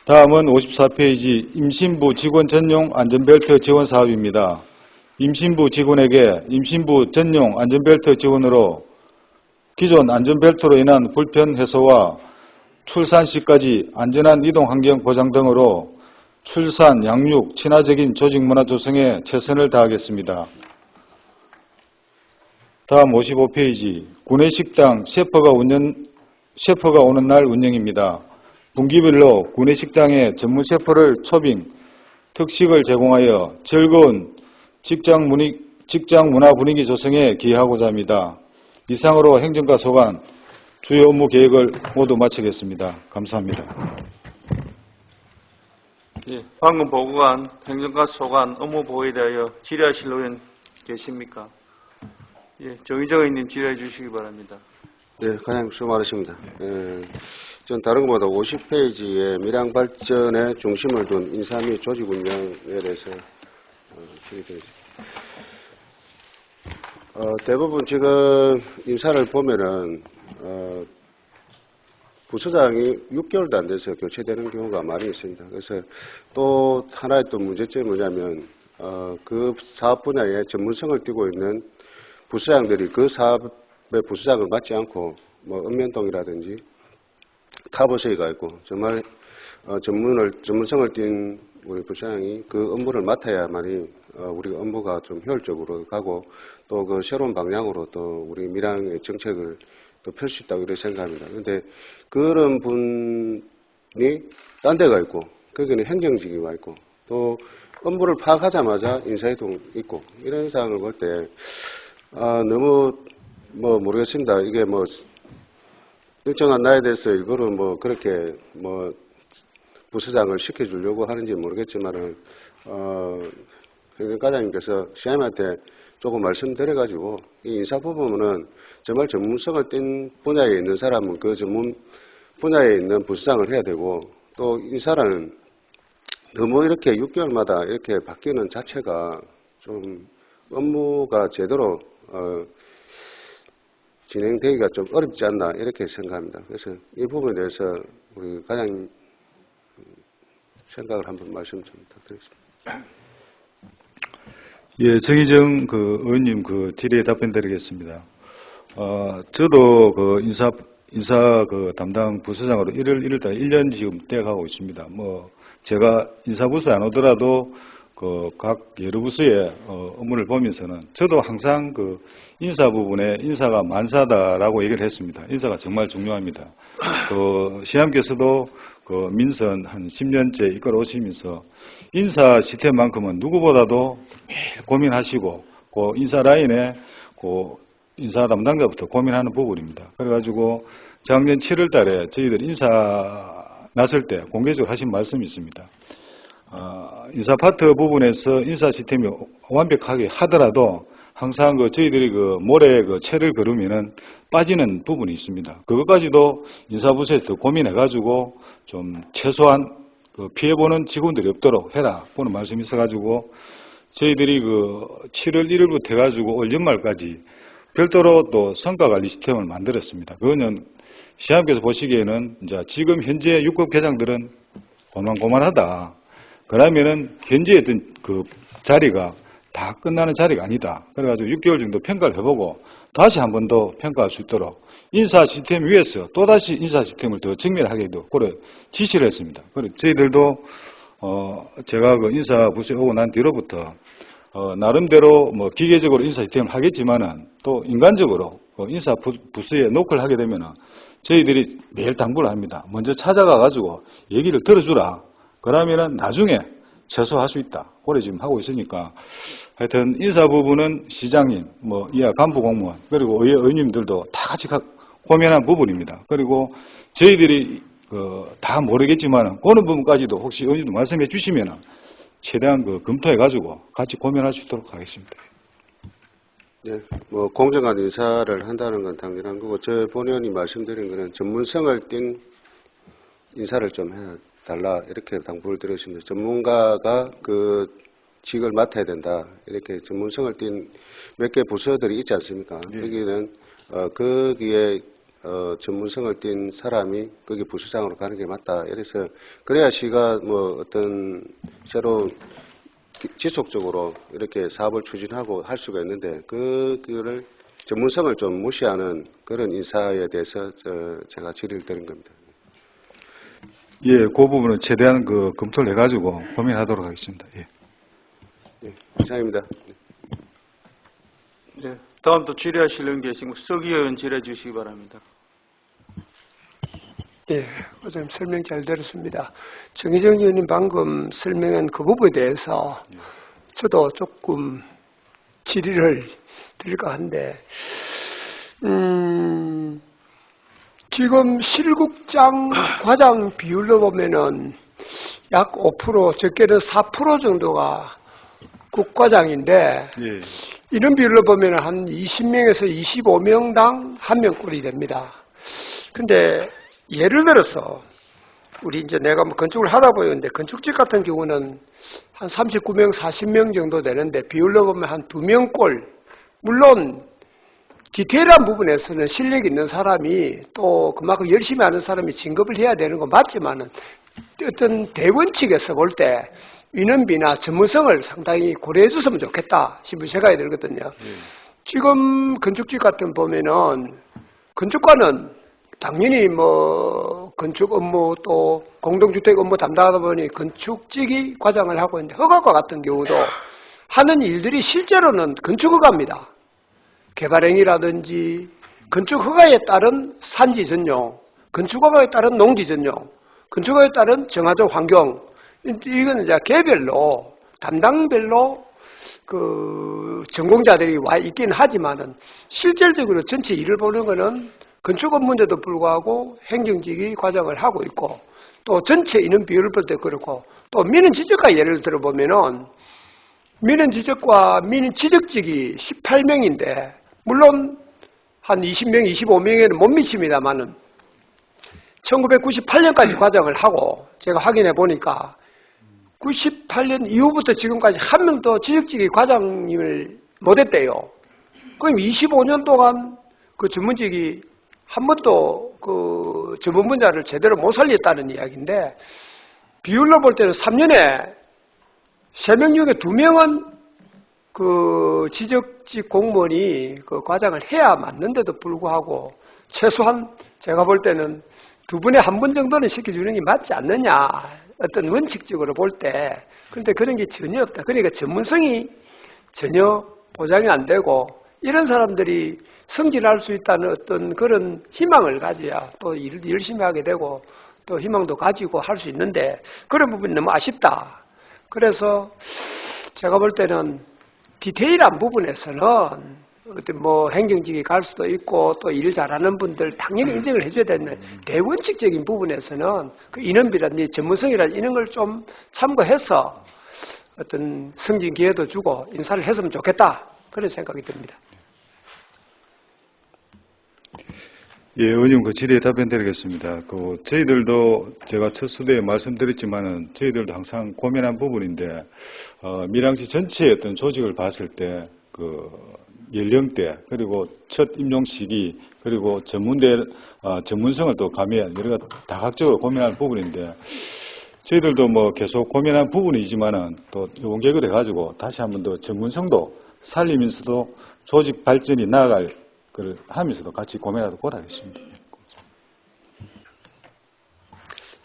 다음은 54페이지 임신부 직원 전용 안전벨트 지원 사업입니다. 임신부 직원에게 임신부 전용 안전벨트 지원으로 기존 안전벨트로 인한 불편 해소와 출산 시까지 안전한 이동 환경 보장 등으로 출산, 양육, 친화적인 조직문화 조성에 최선을 다하겠습니다. 다음 55페이지 구내식당 셰퍼가 오는 날 운영입니다. 분기별로 구내식당에 전문 셰퍼를 초빙, 특식을 제공하여 즐거운 직장 문화 분위기 조성에 기여하고자 합니다. 이상으로 행정과 소관 주요 업무 계획을 모두 마치겠습니다. 감사합니다. 예, 방금 보고한 행정과 소관 업무 보고에 대하여 질의하실 의원 계십니까? 예, 정의정 의원님 질의해 주시기 바랍니다. 네, 과장님 수고 많으십니다. 전 다른 것보다 50페이지에 밀양 발전에 중심을 둔 인사 및 조직 운영에 대해서 질의드리겠습니다. 대부분 지금 인사를 보면은 부서장이 6개월도 안 돼서 교체되는 경우가 많이 있습니다. 그래서 또 하나의 또 문제점이 뭐냐면 그 사업 분야에 전문성을 띠고 있는 부서장들이 그 사업의 부서장을 맡지 않고 뭐 읍면동이라든지 타버스에 가 있고 정말 전문성을 띈 우리 부서장이 그 업무를 맡아야만이 우리 업무가 좀 효율적으로 가고 또 그 새로운 방향으로 또 우리 밀양의 정책을 또 펼 수 있다고 이렇게 생각합니다. 그런데 그런 분이 딴 데가 있고 거기는 행정직이 와 있고 또 업무를 파악하자마자 인사이동 있고 이런 상황을 볼 때 너무 뭐 모르겠습니다. 이게 뭐 일정한 나이에 대해서 일부러 뭐 그렇게 뭐 부서장을 시켜주려고 하는지 모르겠지만은 행정과장님께서 시장님한테 조금 말씀드려가지고 이 인사 부분은 정말 전문성을 띈 분야에 있는 사람은 그 전문 분야에 있는 부서장을 해야 되고 또 인사는 너무 이렇게 6개월마다 이렇게 바뀌는 자체가 좀 업무가 제대로 진행되기가 좀 어렵지 않나 이렇게 생각합니다. 그래서 이 부분에 대해서 우리 과장님 생각을 한번 말씀 좀 부탁드리겠습니다. 예, 정의정 그 의원님 그 질의에 답변드리겠습니다. 저도 그 인사 그 담당 부서장으로 1월달에 1년 지금 떼가고 있습니다. 뭐 제가 인사부서에 안 오더라도 그 각 여러 부서의 업무를 보면서는 저도 항상 그 인사 부분에 인사가 만사다라고 얘기를 했습니다. 인사가 정말 중요합니다. 그 시장님께서도 그 민선 한 10년째 이끌어 오시면서 인사 시스템만큼은 누구보다도 매일 고민하시고 그 인사 라인에 그 인사 담당자부터 고민하는 부분입니다. 그래가지고 작년 7월 달에 저희들 인사 났을 때 공개적으로 하신 말씀이 있습니다. 인사 파트 부분에서 인사 시스템이 완벽하게 하더라도 항상 그 저희들이 그 모래 그 채를 걸으면은 빠지는 부분이 있습니다. 그것까지도 인사부서에서 고민해가지고 좀 최소한 그 피해보는 직원들이 없도록 해라 보는 말씀이 있어가지고 저희들이 그 7월 1일부터 해가지고 올 연말까지 별도로 또 성과관리 시스템을 만들었습니다. 그거는 시장님께서 보시기에는 이제 지금 현재 6급 계장들은 고만고만하다. 그러면은 현재 있던 그 자리가 다 끝나는 자리가 아니다. 그래가지고 6개월 정도 평가를 해보고 다시 한 번 더 평가할 수 있도록 인사 시스템 위에서 또다시 인사 시스템을 더 정밀하게도 그래 지시를 했습니다. 그래 저희들도 제가 그 인사 부서에 오고 난 뒤로부터 나름대로 뭐 기계적으로 인사 시스템을 하겠지만은 또 인간적으로 인사 부서에 노크를 하게 되면은 저희들이 매일 당부를 합니다. 먼저 찾아가 가지고 얘기를 들어주라. 그러면은 나중에 최소화할 수 있다. 그래 지금 하고 있으니까 하여튼 인사 부분은 시장님, 뭐 이하 간부 공무원 그리고 의원님들도 다 같이 고민한 부분입니다. 그리고 저희들이 다 모르겠지만 그런 부분까지도 혹시 의원님도 말씀해 주시면은 최대한 검토해 가지고 같이 고민할 수 있도록 하겠습니다. 네, 뭐 공정한 인사를 한다는 건 당연한 거고 저 본의원이 말씀드린 거는 전문성을 띈 인사를 좀 해달라 이렇게 당부를 드렸습니다. 전문가가 그 직을 맡아야 된다 이렇게 전문성을 띈 몇 개 부서들이 있지 않습니까? 예. 여기는 거기에 전문성을 띈 사람이 거기 부서장으로 가는 게 맞다. 이래서 그래야 시가 뭐 어떤 새로운 지속적으로 이렇게 사업을 추진하고 할 수가 있는데 그거를 전문성을 좀 무시하는 그런 인사에 대해서 제가 질의를 드린 겁니다. 예, 그 부분은 최대한 검토를 해가지고 고민하도록 하겠습니다. 예. 네, 이상입니다. 네, 다음 또 질의하실 의원 계시고 서기 의원 질의해 주시기 바랍니다. 예, 과장님 설명 잘 들었습니다. 정의정 의원님 방금 설명한 그 부분에 대해서 저도 조금 질의를 드릴까 한데, 지금 실국장 과장 비율로 보면은 약 5%, 적게는 4% 정도가 국과장인데, 예. 이런 비율로 보면 한 20명에서 25명당 1명꼴이 됩니다. 근데 예를 들어서 우리 이제 내가 뭐 건축을 하다 보였는데 건축직 같은 경우는 한 39명, 40명 정도 되는데 비율로 보면 한 2명꼴. 물론 디테일한 부분에서는 실력 있는 사람이 또 그만큼 열심히 하는 사람이 진급을 해야 되는 건 맞지만은 어떤 대원칙에서 볼 때 인원비나 전문성을 상당히 고려해 줬으면 좋겠다 싶은 생각이 들거든요. 지금 건축직 같은 보면은 건축과는 당연히 뭐 건축 업무 또 공동주택 업무 담당하다 보니 건축직이 과장을 하고 있는데 허가과 같은 경우도 하는 일들이 실제로는 건축허가입니다. 개발행위라든지 건축허가에 따른 산지 전용, 건축허가에 따른 농지 전용, 건축허가에 따른 정화적 환경, 이거는 이제 개별로 담당별로 그 전공자들이 와 있긴 하지만은 실질적으로 전체 일을 보는 거는 건축 업무인데도 불구하고 행정직이 과장을 하고 있고 또 전체 인원 비율을 볼 때 그렇고 또 민원지적과 예를 들어 보면은 민원지적과 민원지적직이 18명인데 물론 한 20명, 25명에는 못 미칩니다만은 1998년까지 과장을 하고 제가 확인해 보니까 98년 이후부터 지금까지 한 명도 지적직이 과장님을 못했대요. 그럼 25년 동안 그 전문직이 한 번도 그 전문 분야를 제대로 못 살렸다는 이야기인데 비율로 볼 때는 3년에 3명 중에 2명은 그 지적직 공무원이 그 과장을 해야 맞는데도 불구하고 최소한 제가 볼 때는 2분에 1번 정도는 시켜주는 게 맞지 않느냐. 어떤 원칙적으로 볼 때. 그런데 그런 게 전혀 없다. 그러니까 전문성이 전혀 보장이 안 되고 이런 사람들이 승진할 수 있다는 어떤 그런 희망을 가져야 또 일을 열심히 하게 되고 또 희망도 가지고 할 수 있는데 그런 부분이 너무 아쉽다. 그래서 제가 볼 때는 디테일한 부분에서는 어떤 뭐 행정직이 갈 수도 있고 또 일 잘하는 분들 당연히 인정을 해줘야 되는 대원칙적인 부분에서는 그 인원비라든지 전문성이라든지 이런 걸 좀 참고해서 어떤 승진 기회도 주고 인사를 했으면 좋겠다. 그런 생각이 듭니다. 예, 의원님 그 질의에 답변드리겠습니다. 그 저희들도 제가 첫 수대에 말씀드렸지만은 저희들도 항상 고민한 부분인데 밀양시 전체의 어떤 조직을 봤을 때 그 연령대 그리고 첫 임용 시기 그리고 전문성을 또 가미한 여러 가지 다각적으로 고민하는 부분인데 저희들도 뭐 계속 고민한 부분이지만은 또 이번 계획을 해가지고 다시 한번 더 전문성도 살리면서도 조직 발전이 나아갈 그 하면서도 같이 고민하도록 하겠습니다.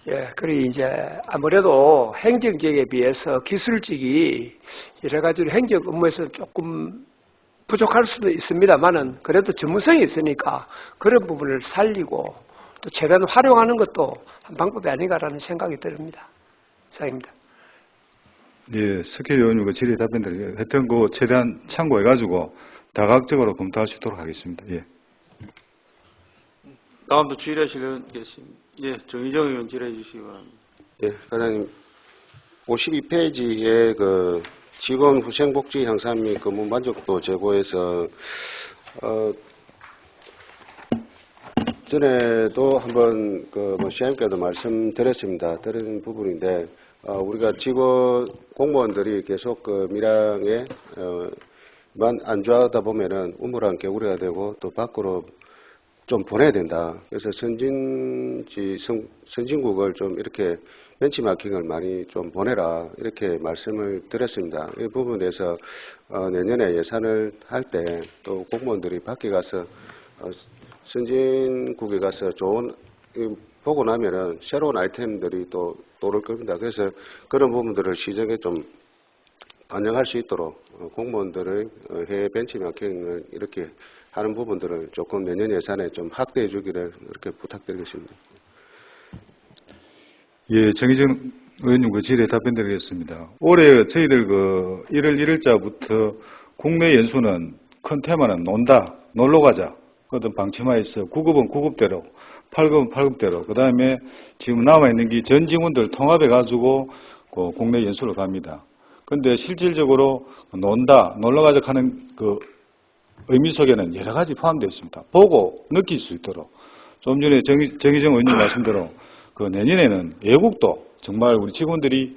예, 그리고 이제 아무래도 행정직에 비해서 기술직이 여러 가지로 행정 업무에서 조금 부족할 수도 있습니다만은 그래도 전문성이 있으니까 그런 부분을 살리고 또 최대한 활용하는 것도 한 방법이 아닌가라는 생각이 듭니다. 이상입니다. 예, 석혜 의원님 그 질의 답변드리겠습니다. 하여튼 그 최대한 참고해가지고 다각적으로 검토할 수 있도록 하겠습니다. 예. 다음도 질의하실 의원 계십니다. 예, 정의정 의원 질의해 주시기 바랍니다. 예, 과장님 52페이지에 그 직원 후생복지 향상 및 근무 만족도 제고에서 전에도 한번 그 뭐 시장님께도 말씀드렸습니다. 드린 부분인데 우리가 직원 공무원들이 계속 그 밀양에 만 안주하다 보면은 우물안 개구리가 되고 또 밖으로 좀 보내야 된다. 그래서 선진국을 좀 이렇게 벤치마킹을 많이 좀 보내라. 이렇게 말씀을 드렸습니다. 이 부분에서 내년에 예산을 할 때 또 공무원들이 밖에 가서 선진국에 가서 좋은 보고 나면은 새로운 아이템들이 또 오를 겁니다. 그래서 그런 부분들을 시정에 좀 반영할 수 있도록 공무원들의 해외 벤치마킹을 이렇게 하는 부분들을 조금 내년 예산에 좀 확대해 주기를 이렇게 부탁드리겠습니다. 예, 정의정 의원님 그 질의에 답변드리겠습니다. 올해 저희들 그 1월 1일자부터 국내 연수는 큰 테마는 논다, 놀러 가자. 그것은 방침하에서 9급은 9급대로, 8급은 8급대로, 그 다음에 지금 남아있는 게 전 직원들 통합해가지고 그 국내 연수를 갑니다. 근데 실질적으로 논다, 놀러 가자 하는 그 의미 속에는 여러 가지 포함되어 있습니다. 보고 느낄 수 있도록. 좀 전에 정의정 의원님 말씀대로 그 내년에는 외국도 정말 우리 직원들이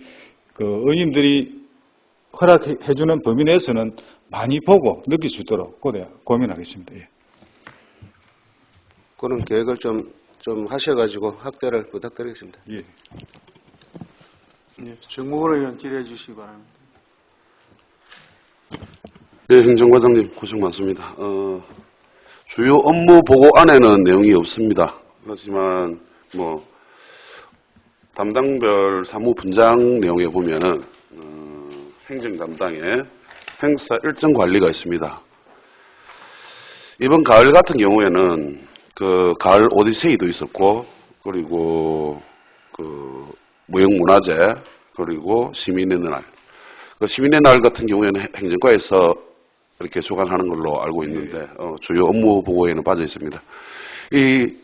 그 의원님들이 허락해주는 범위 내에서는 많이 보고 느낄 수 있도록 고민하겠습니다. 예. 그런 계획을 좀 하셔가지고 확대를 부탁드리겠습니다. 예. 예, 정무근 의원 질의해 주시기 바랍니다. 네, 행정과장님 고생 많습니다. 주요 업무 보고 안에는 내용이 없습니다. 그렇지만 뭐 담당별 사무 분장 내용에 보면은 행정 담당에 행사 일정 관리가 있습니다. 이번 가을 같은 경우에는 그 가을 오디세이도 있었고, 그리고 그 무형문화재, 그리고 시민의 날. 그 시민의 날 같은 경우에는 행정과에서 이렇게 주관하는 걸로 알고 있는데 주요 업무 보고에는 빠져 있습니다. 이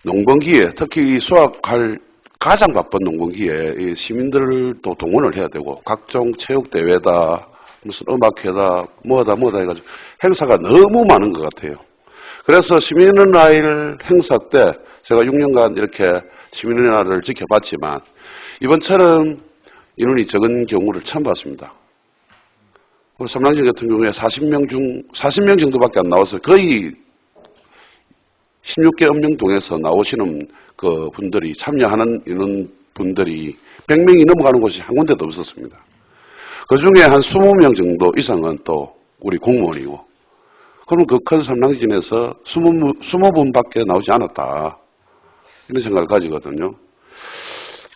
농번기에 특히 수확할 가장 바쁜 농번기에 이 시민들도 동원을 해야 되고 각종 체육대회다 무슨 음악회다 뭐다 해가지고 행사가 너무 많은 것 같아요. 그래서 시민의 날 행사 때 제가 6년간 이렇게 시민의 날을 지켜봤지만 이번처럼 인원이 적은 경우를 처음 봤습니다. 우리 삼랑진 같은 경우에 40명 정도밖에 안 나와서 거의 16개 읍명동에서 나오시는 그 분들이 참여하는 인원 분들이 100명이 넘어가는 곳이 한 군데도 없었습니다. 그 중에 한 20명 정도 이상은 또 우리 공무원이고, 그럼 그 큰 삼랑진에서 20분밖에 나오지 않았다. 이런 생각을 가지거든요.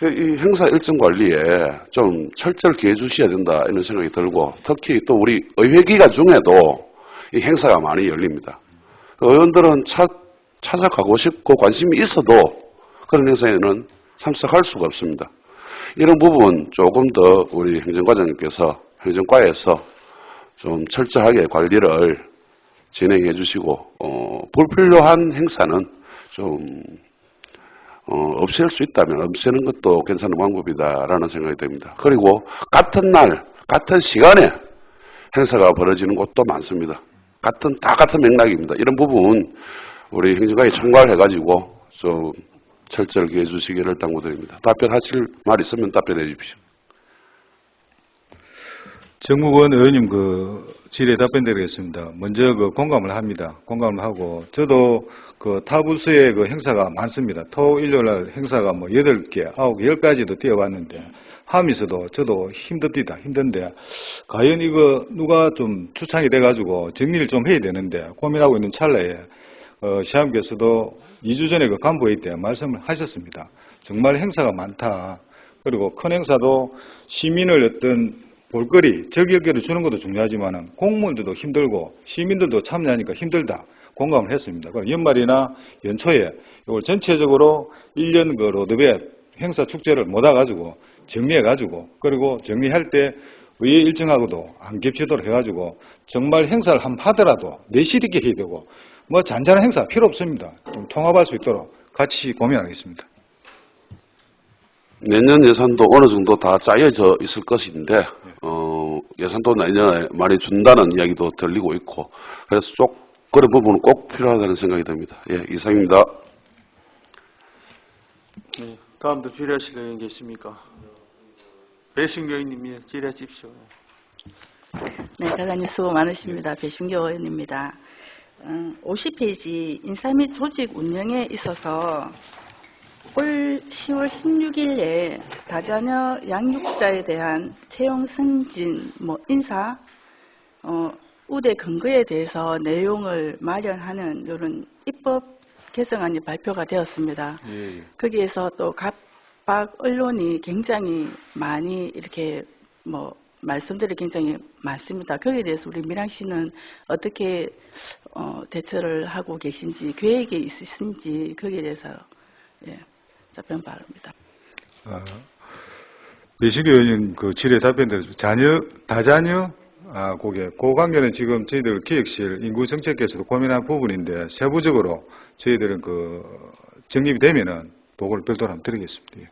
이 행사 일정 관리에 좀 철저하게 해주셔야 된다 이런 생각이 들고, 특히 또 우리 의회 기간 중에도 이 행사가 많이 열립니다. 의원들은 찾아가고 싶고 관심이 있어도 그런 행사에는 참석할 수가 없습니다. 이런 부분 조금 더 우리 행정과장님께서 행정과에서 좀 철저하게 관리를 진행해 주시고 불필요한 행사는 좀 없앨 수 있다면 없애는 것도 괜찮은 방법이다라는 생각이 듭니다. 그리고 같은 날, 같은 시간에 행사가 벌어지는 곳도 많습니다. 같은 맥락입니다. 이런 부분 우리 행정관이 총괄해가지고 좀 철저하게 해주시기를 당부드립니다. 답변하실 말 있으면 답변해 주십시오. 정무근 의원님 그 질의에 답변드리겠습니다. 먼저 그 공감을 합니다. 공감을 하고 저도 그 타부서에 그 행사가 많습니다. 토 일요일 날 행사가 뭐 8개, 9개, 10가지도 뛰어봤는데 하면서도 저도 힘든데 과연 이거 누가 좀 추천이 돼가지고 정리를 좀 해야 되는데 고민하고 있는 찰나에 시장님께서도 2주 전에 그 간부회의 때 말씀을 하셨습니다. 정말 행사가 많다. 그리고 큰 행사도 시민을 어떤 볼거리, 적일거리 주는 것도 중요하지만 공무원들도 힘들고 시민들도 참여하니까 힘들다. 공감을 했습니다. 그럼 연말이나 연초에 이걸 전체적으로 1년 그 로드맵 행사 축제를 모아가지고 정리해가지고 그리고 정리할 때 의회 일정하고도 안 겹치도록 해가지고 정말 행사를 한번 하더라도 내실 있게 해야 되고 뭐 잔잔한 행사 필요 없습니다. 좀 통합할 수 있도록 같이 고민하겠습니다. 내년 예산도 어느 정도 다 짜여져 있을 것인데 예산도 내년에 많이 준다는 이야기도 들리고 있고 그래서 그런 부분은 꼭 필요하다는 생각이 듭니다. 예, 이상입니다. 네, 다음도 질의하실 의원 계십니까? 배신교 의원님이 질의하십시오. 네, 과장님 수고 많으십니다. 배신교 의원입니다. 50페이지 인사 및 조직 운영에 있어서 올 10월 16일에 다자녀 양육자에 대한 채용 승진, 인사, 우대 근거에 대해서 내용을 마련하는 이런 입법 개정안이 발표가 되었습니다. 예. 거기에서 또 각박 언론이 굉장히 많이 이렇게 말씀들이 굉장히 많습니다. 거기에 대해서 우리 밀양시는 어떻게 대처를 하고 계신지 계획이 있으신지 거기에 대해서 답변 바랍니다. 배신교 의원님 그 질의 답변드렸습니다. 다자녀 그게 고관계는 지금 저희들 기획실 인구정책께서도 고민한 부분인데 세부적으로 저희들은 그 정립이 되면은 보고를 별도로 한번 드리겠습니다.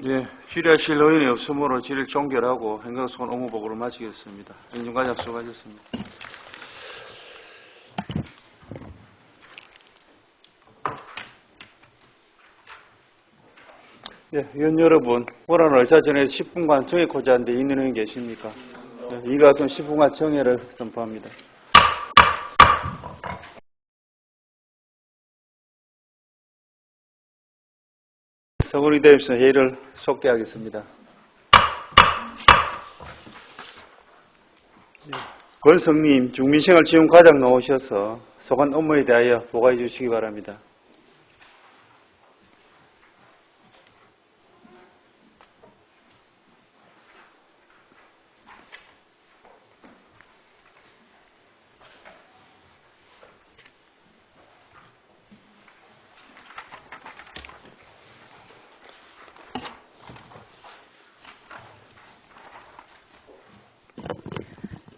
예, 질의하실 의원이 없으므로 질의를 종결하고 행정소관 업무보고를 마치겠습니다. 행정과장 수고하셨습니다. 예, 위원 여러분, 오늘 얼사 전에 10분간 정회코자 하는데 있는 의원 계십니까? 이 같은 10분간 정회를 선포합니다. 서울의대입에서 회의를 속개하겠습니다. 권성님, 주민생활지원과장 나오셔서 소관 업무에 대하여 보고해 주시기 바랍니다.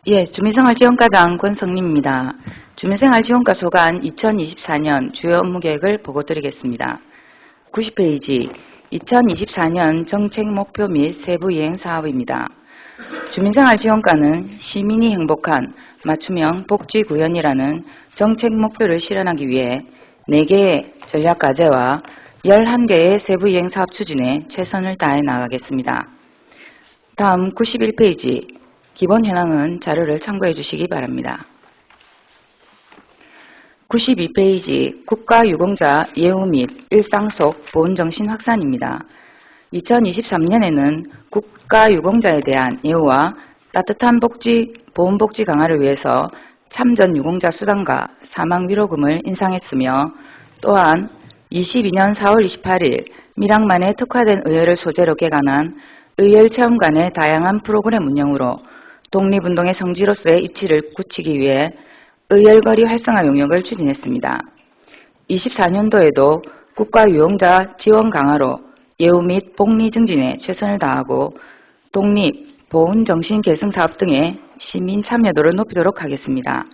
예, 주민생활지원과장 권성림입니다. 주민생활지원과 소관 2024년 주요 업무 계획을 보고드리겠습니다. 90페이지 2024년 정책 목표 및 세부 이행 사업입니다. 주민생활지원과는 시민이 행복한 맞춤형 복지 구현이라는 정책 목표를 실현하기 위해 4개의 전략 과제와 11개의 세부 이행 사업 추진에 최선을 다해 나가겠습니다. 다음 91페이지 기본 현황은 자료를 참고해 주시기 바랍니다. 92페이지 국가유공자 예우 및 일상 속 보훈정신 확산입니다. 2023년에는 국가유공자에 대한 예우와 따뜻한 보훈복지 강화를 위해서 참전 유공자 수당과 사망위로금을 인상했으며 또한 22년 4월 28일 밀항만에 특화된 의회를 소재로 개관한 의열체험관의 다양한 프로그램 운영으로 독립운동의 성지로서의 입지를 굳히기 위해 의열거리 활성화 용역을 추진했습니다. 24년도에도 국가유공자 지원 강화로 예우 및 복리 증진에 최선을 다하고 독립, 보훈정신 계승 사업 등의 시민 참여도를 높이도록 하겠습니다.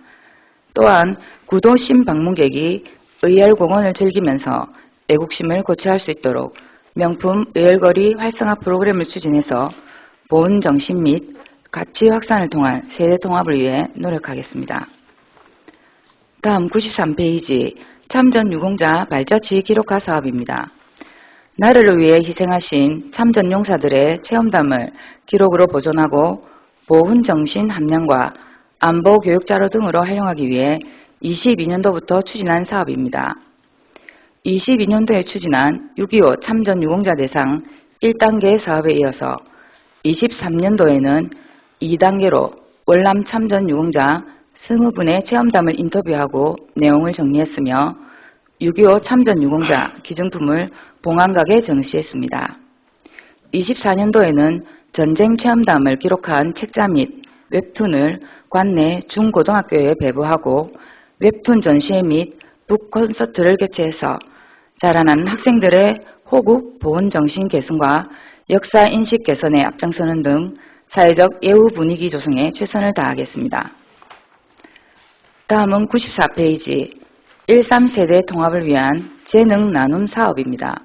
또한 구도심 방문객이 의열공원을 즐기면서 애국심을 고취할 수 있도록 명품 의열거리 활성화 프로그램을 추진해서 보훈정신 및 가치 확산을 통한 세대 통합을 위해 노력하겠습니다. 다음 93페이지 참전 유공자 발자취 기록화 사업입니다. 나라를 위해 희생하신 참전 용사들의 체험담을 기록으로 보존하고 보훈정신 함량과 안보 교육 자료 등으로 활용하기 위해 22년도부터 추진한 사업입니다. 22년도에 추진한 6.25 참전 유공자 대상 1단계 사업에 이어서 23년도에는 2단계로 월남 참전 유공자 20분의 체험담을 인터뷰하고 내용을 정리했으며 6.25 참전 유공자 기증품을 봉안각에 전시했습니다. 24년도에는 전쟁 체험담을 기록한 책자 및 웹툰을 관내 중고등학교에 배부하고 웹툰 전시회 및 북콘서트를 개최해서 자라나는 학생들의 호국 보훈정신 계승과 역사인식 개선에 앞장서는 등 사회적 예우 분위기 조성에 최선을 다하겠습니다. 다음은 94페이지 13세대 통합을 위한 재능 나눔 사업입니다.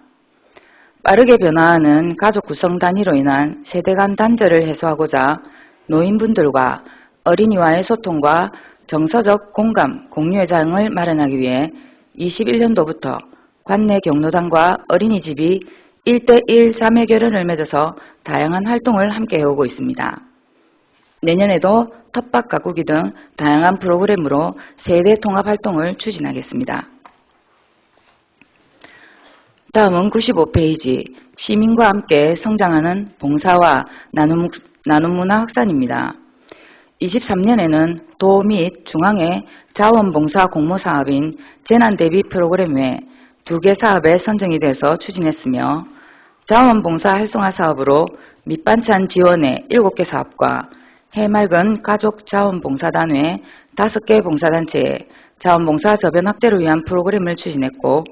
빠르게 변화하는 가족 구성 단위로 인한 세대 간 단절을 해소하고자 노인분들과 어린이와의 소통과 정서적 공감, 공유의 장을 마련하기 위해 21년도부터 관내 경로당과 어린이집이 1:1 자매 결연을 맺어서 다양한 활동을 함께 해오고 있습니다. 내년에도 텃밭 가꾸기 등 다양한 프로그램으로 세대 통합 활동을 추진하겠습니다. 다음은 95페이지 시민과 함께 성장하는 봉사와 나눔 문화 확산입니다. 23년에는 도 및 중앙의 자원봉사 공모사업인 재난대비 프로그램 외 2개 사업에 선정이 돼서 추진했으며 자원봉사 활성화 사업으로 밑반찬 지원의 7개 사업과 해맑은 가족 자원봉사단 외 5개 봉사단체의 자원봉사 저변 확대를 위한 프로그램을 추진했고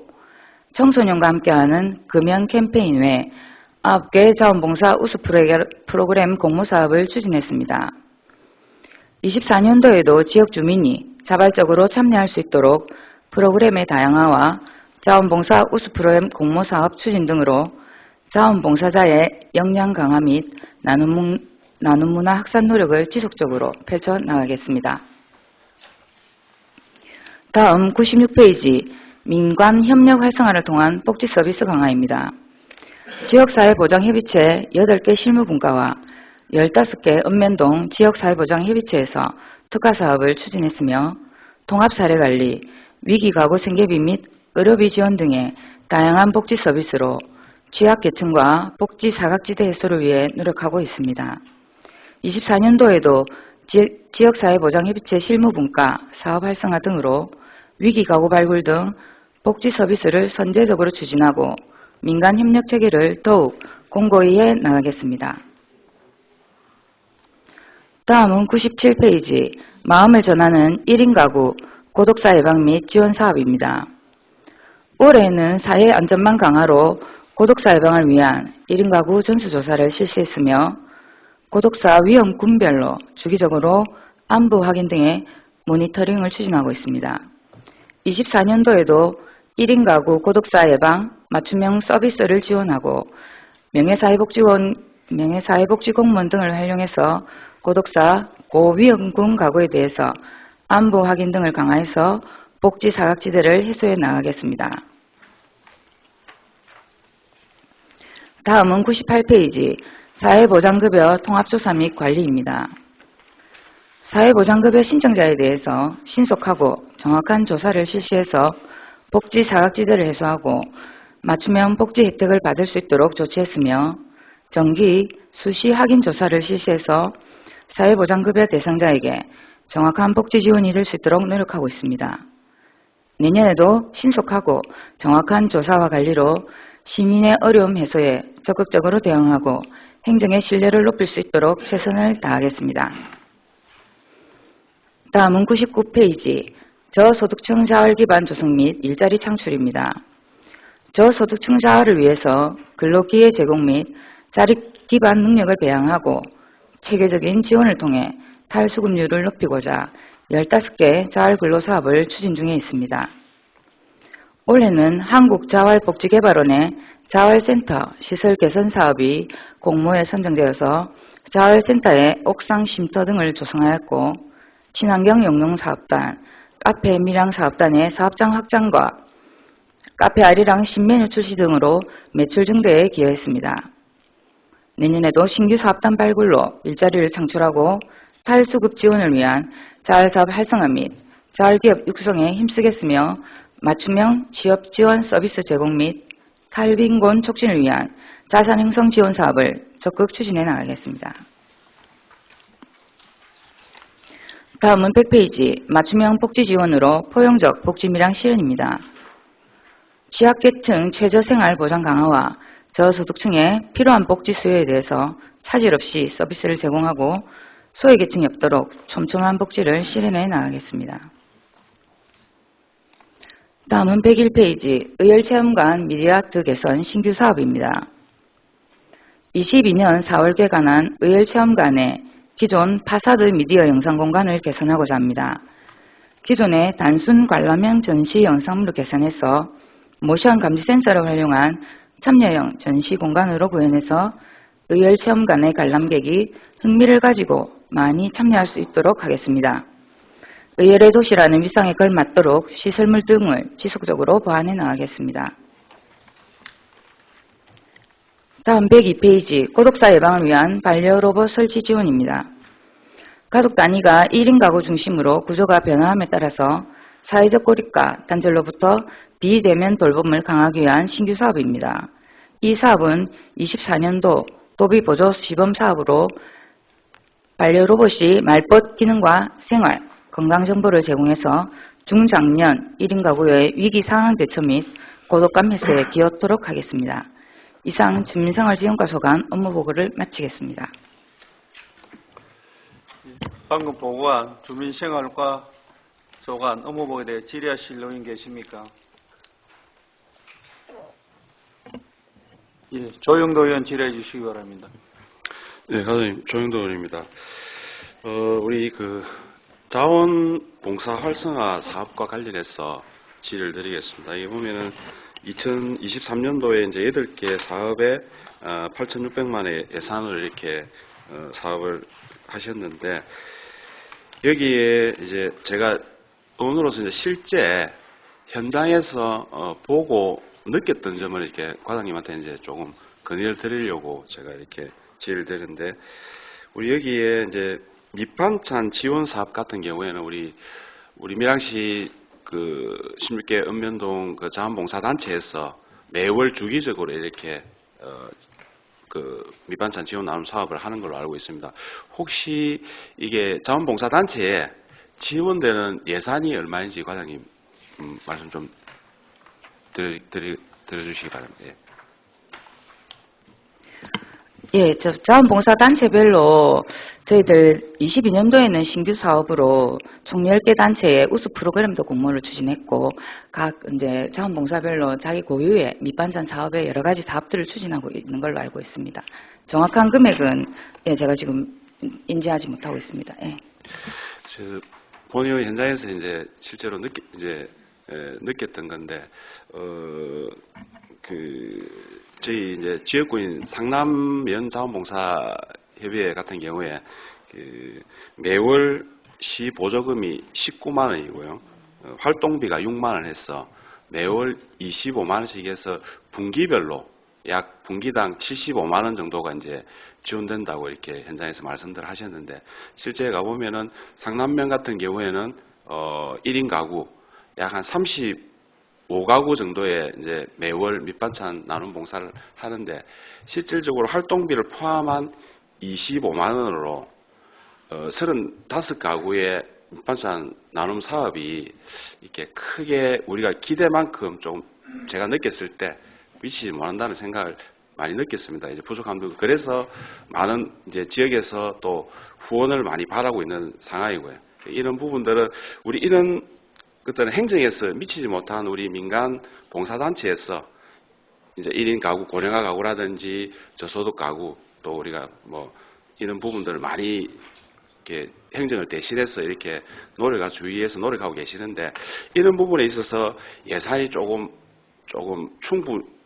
청소년과 함께하는 금연 캠페인 외 9개 자원봉사 우수 프로그램 공모사업을 추진했습니다. 24년도에도 지역 주민이 자발적으로 참여할 수 있도록 프로그램의 다양화와 자원봉사 우수 프로그램 공모사업 추진 등으로 자원봉사자의 역량 강화 및 나눔 문화 확산 노력을 지속적으로 펼쳐나가겠습니다. 다음 96페이지 민관 협력 활성화를 통한 복지 서비스 강화입니다. 지역사회보장협의체 8개 실무분과와 15개 읍면동 지역사회보장협의체에서 특화사업을 추진했으며 통합사례관리, 위기가구 생계비 및 의료비 지원 등의 다양한 복지 서비스로 취약계층과 복지 사각지대 해소를 위해 노력하고 있습니다. 24년도에도 지역사회보장협의체 실무분과, 사업 활성화 등으로 위기가구 발굴 등 복지 서비스를 선제적으로 추진하고 민간 협력 체계를 더욱 공고히 해 나가겠습니다. 다음은 97페이지 마음을 전하는 1인 가구 고독사 예방 및 지원 사업입니다. 올해는 사회 안전망 강화로 고독사 예방을 위한 1인 가구 전수조사를 실시했으며 고독사 위험 군별로 주기적으로 안부 확인 등의 모니터링을 추진하고 있습니다. 24년도에도 1인 가구 고독사 예방 맞춤형 서비스를 지원하고 명예사회복지공무원 등을 활용해서 고독사 고위험군 가구에 대해서 안부 확인 등을 강화해서 복지 사각지대를 해소해 나가겠습니다. 다음은 98페이지 사회보장급여 통합조사 및 관리입니다. 사회보장급여 신청자에 대해서 신속하고 정확한 조사를 실시해서 복지 사각지대를 해소하고 맞춤형 복지 혜택을 받을 수 있도록 조치했으며 정기 수시 확인 조사를 실시해서 사회보장급여 대상자에게 정확한 복지 지원이 될 수 있도록 노력하고 있습니다. 내년에도 신속하고 정확한 조사와 관리로 시민의 어려움 해소에 적극적으로 대응하고 행정의 신뢰를 높일 수 있도록 최선을 다하겠습니다. 다음은 99페이지 저소득층 자활 기반 조성 및 일자리 창출입니다. 저소득층 자활을 위해서 근로기회 제공 및 자립 기반 능력을 배양하고 체계적인 지원을 통해 탈수급률을 높이고자 15개 자활 근로사업을 추진 중에 있습니다. 올해는 한국자활복지개발원의 자활센터 시설 개선 사업이 공모에 선정되어서 자활센터의 옥상 쉼터 등을 조성하였고 친환경 영농사업단, 카페 밀양사업단의 사업장 확장과 카페 아리랑 신메뉴 출시 등으로 매출 증대에 기여했습니다. 내년에도 신규 사업단 발굴로 일자리를 창출하고 탈수급 지원을 위한 자활사업 활성화 및 자활기업 육성에 힘쓰겠으며 맞춤형 취업 지원 서비스 제공 및 탈빈곤 촉진을 위한 자산 형성 지원 사업을 적극 추진해 나가겠습니다. 다음은 100페이지 맞춤형 복지 지원으로 포용적 복지 밀양 실현입니다. 취약계층 최저생활 보장 강화와 저소득층의 필요한 복지 수요에 대해서 차질 없이 서비스를 제공하고 소외계층이 없도록 촘촘한 복지를 실현해 나가겠습니다. 다음은 101페이지 의열체험관 미디어아트 개선 신규 사업입니다. 22년 4월 개관한 의열체험관의 기존 파사드 미디어 영상 공간을 개선하고자 합니다. 기존의 단순 관람형 전시 영상물을 개선해서 모션 감지 센서를 활용한 참여형 전시 공간으로 구현해서 의열체험관의 관람객이 흥미를 가지고 많이 참여할 수 있도록 하겠습니다. 의열의 도시라는 위상에 걸맞도록 시설물 등을 지속적으로 보완해 나가겠습니다. 다음 102페이지 고독사 예방을 위한 반려로봇 설치 지원입니다. 가족 단위가 1인 가구 중심으로 구조가 변화함에 따라서 사회적 고립과 단절로부터 비대면 돌봄을 강화하기 위한 신규 사업입니다. 이 사업은 24년도 도비보조 시범사업으로 반려로봇이 말벗 기능과 생활, 건강정보를 제공해서 중장년 1인 가구의 위기상황 대처 및 고독감 해소에 기여토록 하겠습니다. 이상 주민생활지원과 소관 업무보고를 마치겠습니다. 방금 보고한 주민생활과 소관 업무보고에 대해 질의하실 의원 계십니까? 예, 조영도 의원 질의해 주시기 바랍니다. 네, 과장님 조영도 의원입니다. 우리 자원봉사 활성화 사업과 관련해서 질의를 드리겠습니다. 이게 보면은 2023년도에 이제 8개 사업에 8,600만의 예산을 이렇게 사업을 하셨는데 여기에 이제 제가 의원으로서 이제 실제 현장에서 보고 느꼈던 점을 이렇게 과장님한테 이제 조금 건의를 드리려고 제가 이렇게 질의를 드리는데 우리 여기에 이제 밑반찬 지원 사업 같은 경우에는 우리 밀양시 16개 읍면동 자원봉사단체에서 매월 주기적으로 이렇게 그 밑반찬 지원 나눔 사업을 하는 걸로 알고 있습니다. 혹시 이게 자원봉사단체에 지원되는 예산이 얼마인지 과장님 말씀 좀 들어주시기 바랍니다. 예. 예, 자원봉사단체별로 저희들 22년도에는 신규 사업으로 총 10개 단체의 우수 프로그램도 공모를 추진했고, 각 이제 자원봉사별로 자기 고유의 밑반찬 사업에 여러 가지 사업들을 추진하고 있는 걸로 알고 있습니다. 정확한 금액은 예, 제가 지금 인지하지 못하고 있습니다. 예. 본의 현장에서 이제 실제로 느꼈던 건데, 저희 이제 지역구인 상남면 자원봉사협의회 같은 경우에 매월 시 보조금이 19만 원이고요. 활동비가 6만 원 해서 매월 25만 원씩 해서 분기별로 약 분기당 75만 원 정도가 이제 지원된다고 이렇게 현장에서 말씀들 하셨는데, 실제 가보면은 상남면 같은 경우에는 1인 가구 약 한 35가구 정도의 이제 매월 밑반찬 나눔 봉사를 하는데, 실질적으로 활동비를 포함한 25만 원으로 35가구의 밑반찬 나눔 사업이 이렇게 크게 우리가 기대만큼 좀 제가 느꼈을 때 미치지 못한다는 생각을 많이 느꼈습니다. 이제 부족함도 그래서 많은 이제 지역에서 또 후원을 많이 바라고 있는 상황이고요. 이런 부분들은 우리 이런 그때는 행정에서 미치지 못한 우리 민간 봉사단체에서 이제 1인 가구, 고령화 가구라든지 저소득 가구, 또 우리가 뭐 이런 부분들을 많이 이렇게 행정을 대신해서 이렇게 주의해서 노력하고 계시는데, 이런 부분에 있어서 예산이 조금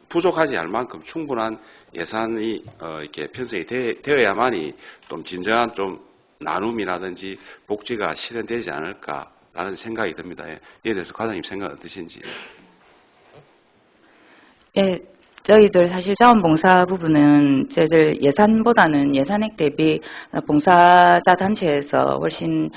부족하지 않을 만큼 충분한 예산이 이렇게 편성이 되어야만이 좀 진정한 좀 나눔이라든지 복지가 실현되지 않을까라는 생각이 듭니다. 이에 대해서 과장님 생각 어떠신지? 예, 저희들 사실 자원봉사 부분은 저희들 예산보다는 예산액 대비 봉사자 단체에서 훨씬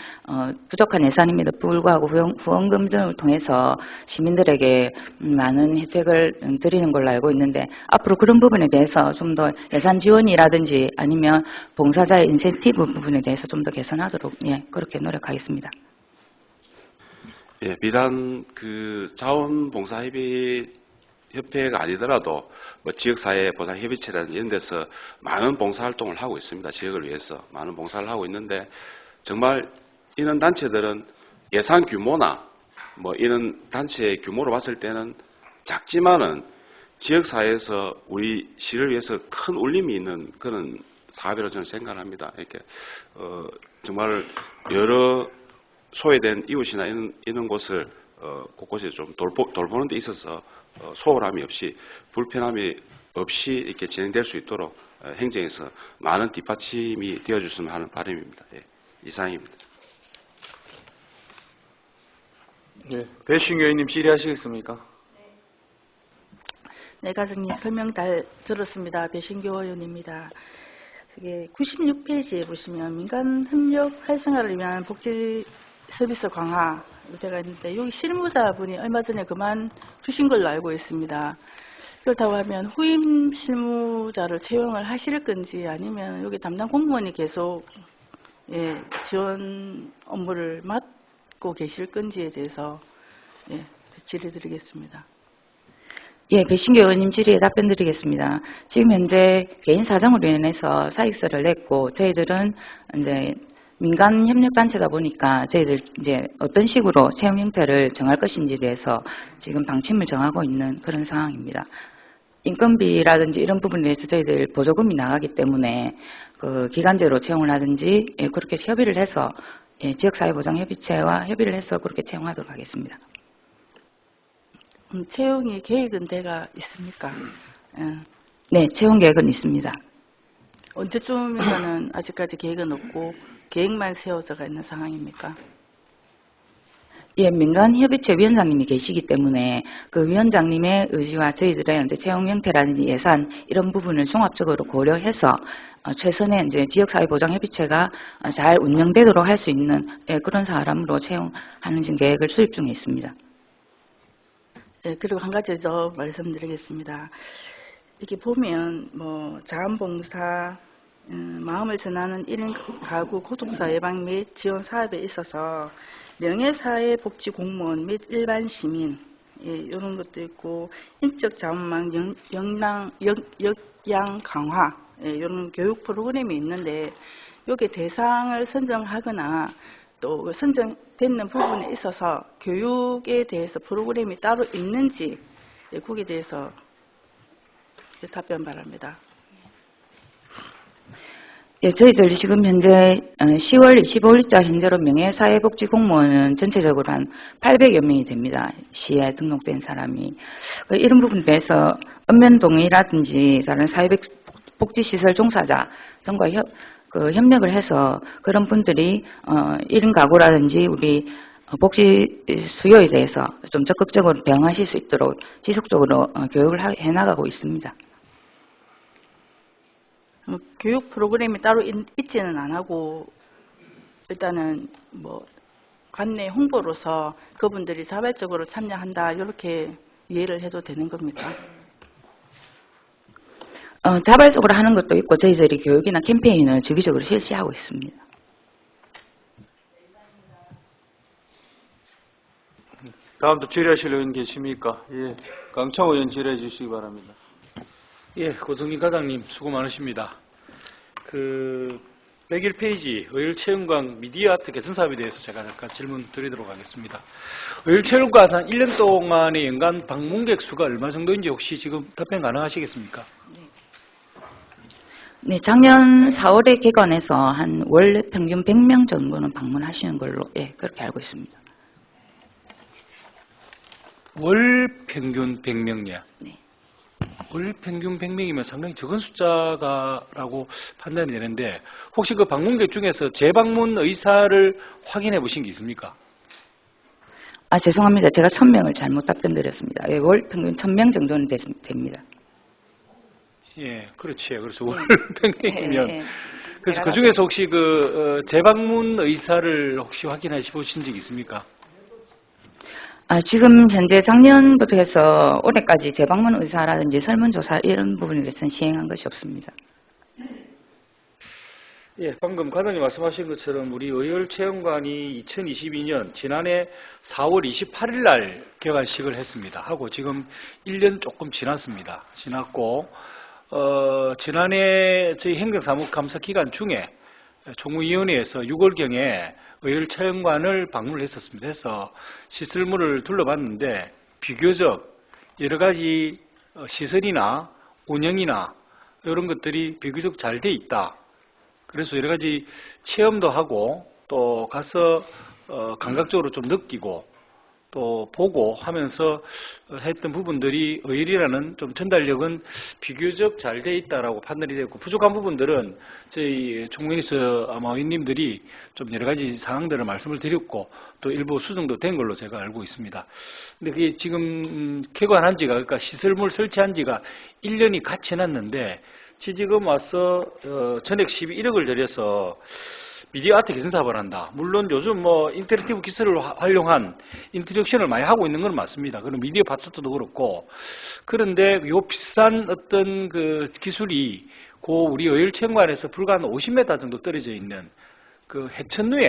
부족한 예산임에도 불구하고 후원금 등을 통해서 시민들에게 많은 혜택을 드리는 걸로 알고 있는데, 앞으로 그런 부분에 대해서 좀 더 예산 지원이라든지 아니면 봉사자의 인센티브 부분에 대해서 좀 더 개선하도록 예, 그렇게 노력하겠습니다. 예, 비단 그 자원봉사협회가 아니더라도 뭐 지역사회 보상협의체라는 이런 데서 많은 봉사활동을 하고 있습니다. 지역을 위해서 많은 봉사를 하고 있는데, 정말 이런 단체들은 예산 규모나 뭐 이런 단체의 규모로 봤을 때는 작지만은 지역사회에서 우리 시를 위해서 큰 울림이 있는 그런 사업이라고 저는 생각합니다. 이렇게 정말 여러 소외된 이웃이나 이런 곳을 곳곳에 좀 돌보는 데 있어서 소홀함이 없이 불편함이 없이 이렇게 진행될 수 있도록 행정에서 많은 뒷받침이 되어줬으면 하는 바람입니다. 예, 이상입니다. 예, 배신교 의원님 질의하시겠습니까? 네, 과장님 설명 잘 들었습니다. 배신교 의원입니다. 그게 96페이지에 보시면 민간 협력 활성화를 위한 복지 서비스 강화 되어 있는데, 여기 실무자분이 얼마 전에 그만두신 걸로 알고 있습니다. 그렇다고 하면 후임 실무자를 채용을 하실 건지, 아니면 여기 담당 공무원이 계속 예, 지원 업무를 맡고 계실 건지에 대해서 예, 질의드리겠습니다. 예, 배신교 의원님 질의에 답변드리겠습니다. 지금 현재 개인 사정으로 인해서 사익서를 냈고, 저희들은 이제 민간 협력단체다 보니까 저희들 이제 어떤 식으로 채용 형태를 정할 것인지에 대해서 지금 방침을 정하고 있는 그런 상황입니다. 인건비라든지 이런 부분에 대해서 저희들 보조금이 나가기 때문에 그 기간제로 채용을 하든지 예, 그렇게 협의를 해서 예, 지역사회보장협의체와 협의를 해서 그렇게 채용하도록 하겠습니다. 채용이 계획은 돼가 있습니까? 네, 채용 계획은 있습니다. 언제쯤이면은 아직까지 계획은 없고 계획만 세워져가 있는 상황입니까? 예, 민간협의체 위원장님이 계시기 때문에 그 위원장님의 의지와 저희들의 이제 채용 형태라든지 예산 이런 부분을 종합적으로 고려해서 최선의 이제 지역사회보장협의체가 잘 운영되도록 할 수 있는 예, 그런 사람으로 채용하는 지금 계획을 수립 중에 있습니다. 네, 그리고 한 가지 더 말씀드리겠습니다. 이렇게 보면 뭐 자원봉사, 마음을 전하는 1인 가구 고독사 예방 및 지원 사업에 있어서 명예사회복지 공무원 및 일반 시민, 이런 것도 있고 인적 자원망 역량 강화, 이런 교육 프로그램이 있는데 여기 대상을 선정하거나 또 선정되는 부분에 있어서 교육에 대해서 프로그램이 따로 있는지 거기에 대해서 답변 바랍니다. 예, 저희들이 지금 현재 10월 25일자 현재로 명예사회복지 공무원은 전체적으로 한 800여 명이 됩니다. 시에 등록된 사람이. 이런 부분에 대해서 읍면동이라든지 다른 사회복지시설 종사자 등과 협력을 해서 그런 분들이 1인 가구라든지 우리 복지 수요에 대해서 좀 적극적으로 대응하실 수 있도록 지속적으로 교육을 해나가고 있습니다. 교육 프로그램이 따로 있지는 안 하고 일단은 뭐 관내 홍보로서 그분들이 자발적으로 참여한다 이렇게 이해를 해도 되는 겁니까? 자발적으로 하는 것도 있고 저희들이 교육이나 캠페인을 주기적으로 실시하고 있습니다. 다음 또 질의하실 의원 계십니까? 예, 강창호 의원 질의해 주시기 바랍니다. 예, 고성진 과장님 수고 많으십니다. 101페이지 의열체험관 미디어 아트 개선 사업에 대해서 제가 잠깐 질문 드리도록 하겠습니다. 의열체험관 한 1년 동안의 연간 방문객 수가 얼마 정도인지 혹시 지금 답변 가능하시겠습니까? 네, 작년 4월에 개관해서 한 월 평균 100명 정도는 방문하시는 걸로 그렇게 알고 있습니다. 월 평균 100명이야. 네. 월 평균 100명이면 상당히 적은 숫자라고 판단이 되는데 혹시 그 방문객 중에서 재방문 의사를 확인해 보신 게 있습니까? 죄송합니다. 제가 1000명을 잘못 답변드렸습니다. 월 평균 1000명 정도는 됩니다. 예, 그렇지요. 그래서 월 100명이면 그래서 그 제가 중에서 혹시 재방문 의사를 혹시 확인해 보신 적 있습니까? 지금 현재 작년부터 해서 올해까지 재방문 의사라든지 설문조사 이런 부분에 대해서는 시행한 것이 없습니다. 예, 방금 과장님 말씀하신 것처럼 우리 의열체험관이 2022년 지난해 4월 28일 날 개관식을 했습니다. 하고 지금 1년 조금 지났습니다. 지났고 지난해 저희 행정사무감사 기간 중에 총무위원회에서 6월경에 의열체험관을 방문을 했었습니다. 해서 시설물을 둘러봤는데 비교적 여러 가지 시설이나 운영이나 이런 것들이 비교적 잘 돼 있다. 그래서 여러 가지 체험도 하고 또 가서 감각적으로 좀 느끼고 또 보고 하면서 했던 부분들이 의열이라는 좀 전달력은 비교적 잘 돼 있다라고 판단이 됐고 부족한 부분들은 저희 총무위에서 아마 의원님들이 좀 여러 가지 상황들을 말씀을 드렸고 또 일부 수정도 된 걸로 제가 알고 있습니다. 근데 그게 지금 개관한 지가 그러니까 시설물 설치한 지가 1년이 갓 지났는데 지금 와서 전액 11억을 들여서 미디어 아트 개선 사업을 한다. 물론 요즘 뭐 인터랙티브 기술을 활용한 인터랙션을 많이 하고 있는 건 맞습니다. 그럼 미디어 파트도 그렇고 그런데 요 비싼 어떤 그 기술이 우리 의열체험관에서 불과 한 50m 정도 떨어져 있는 그 해천루에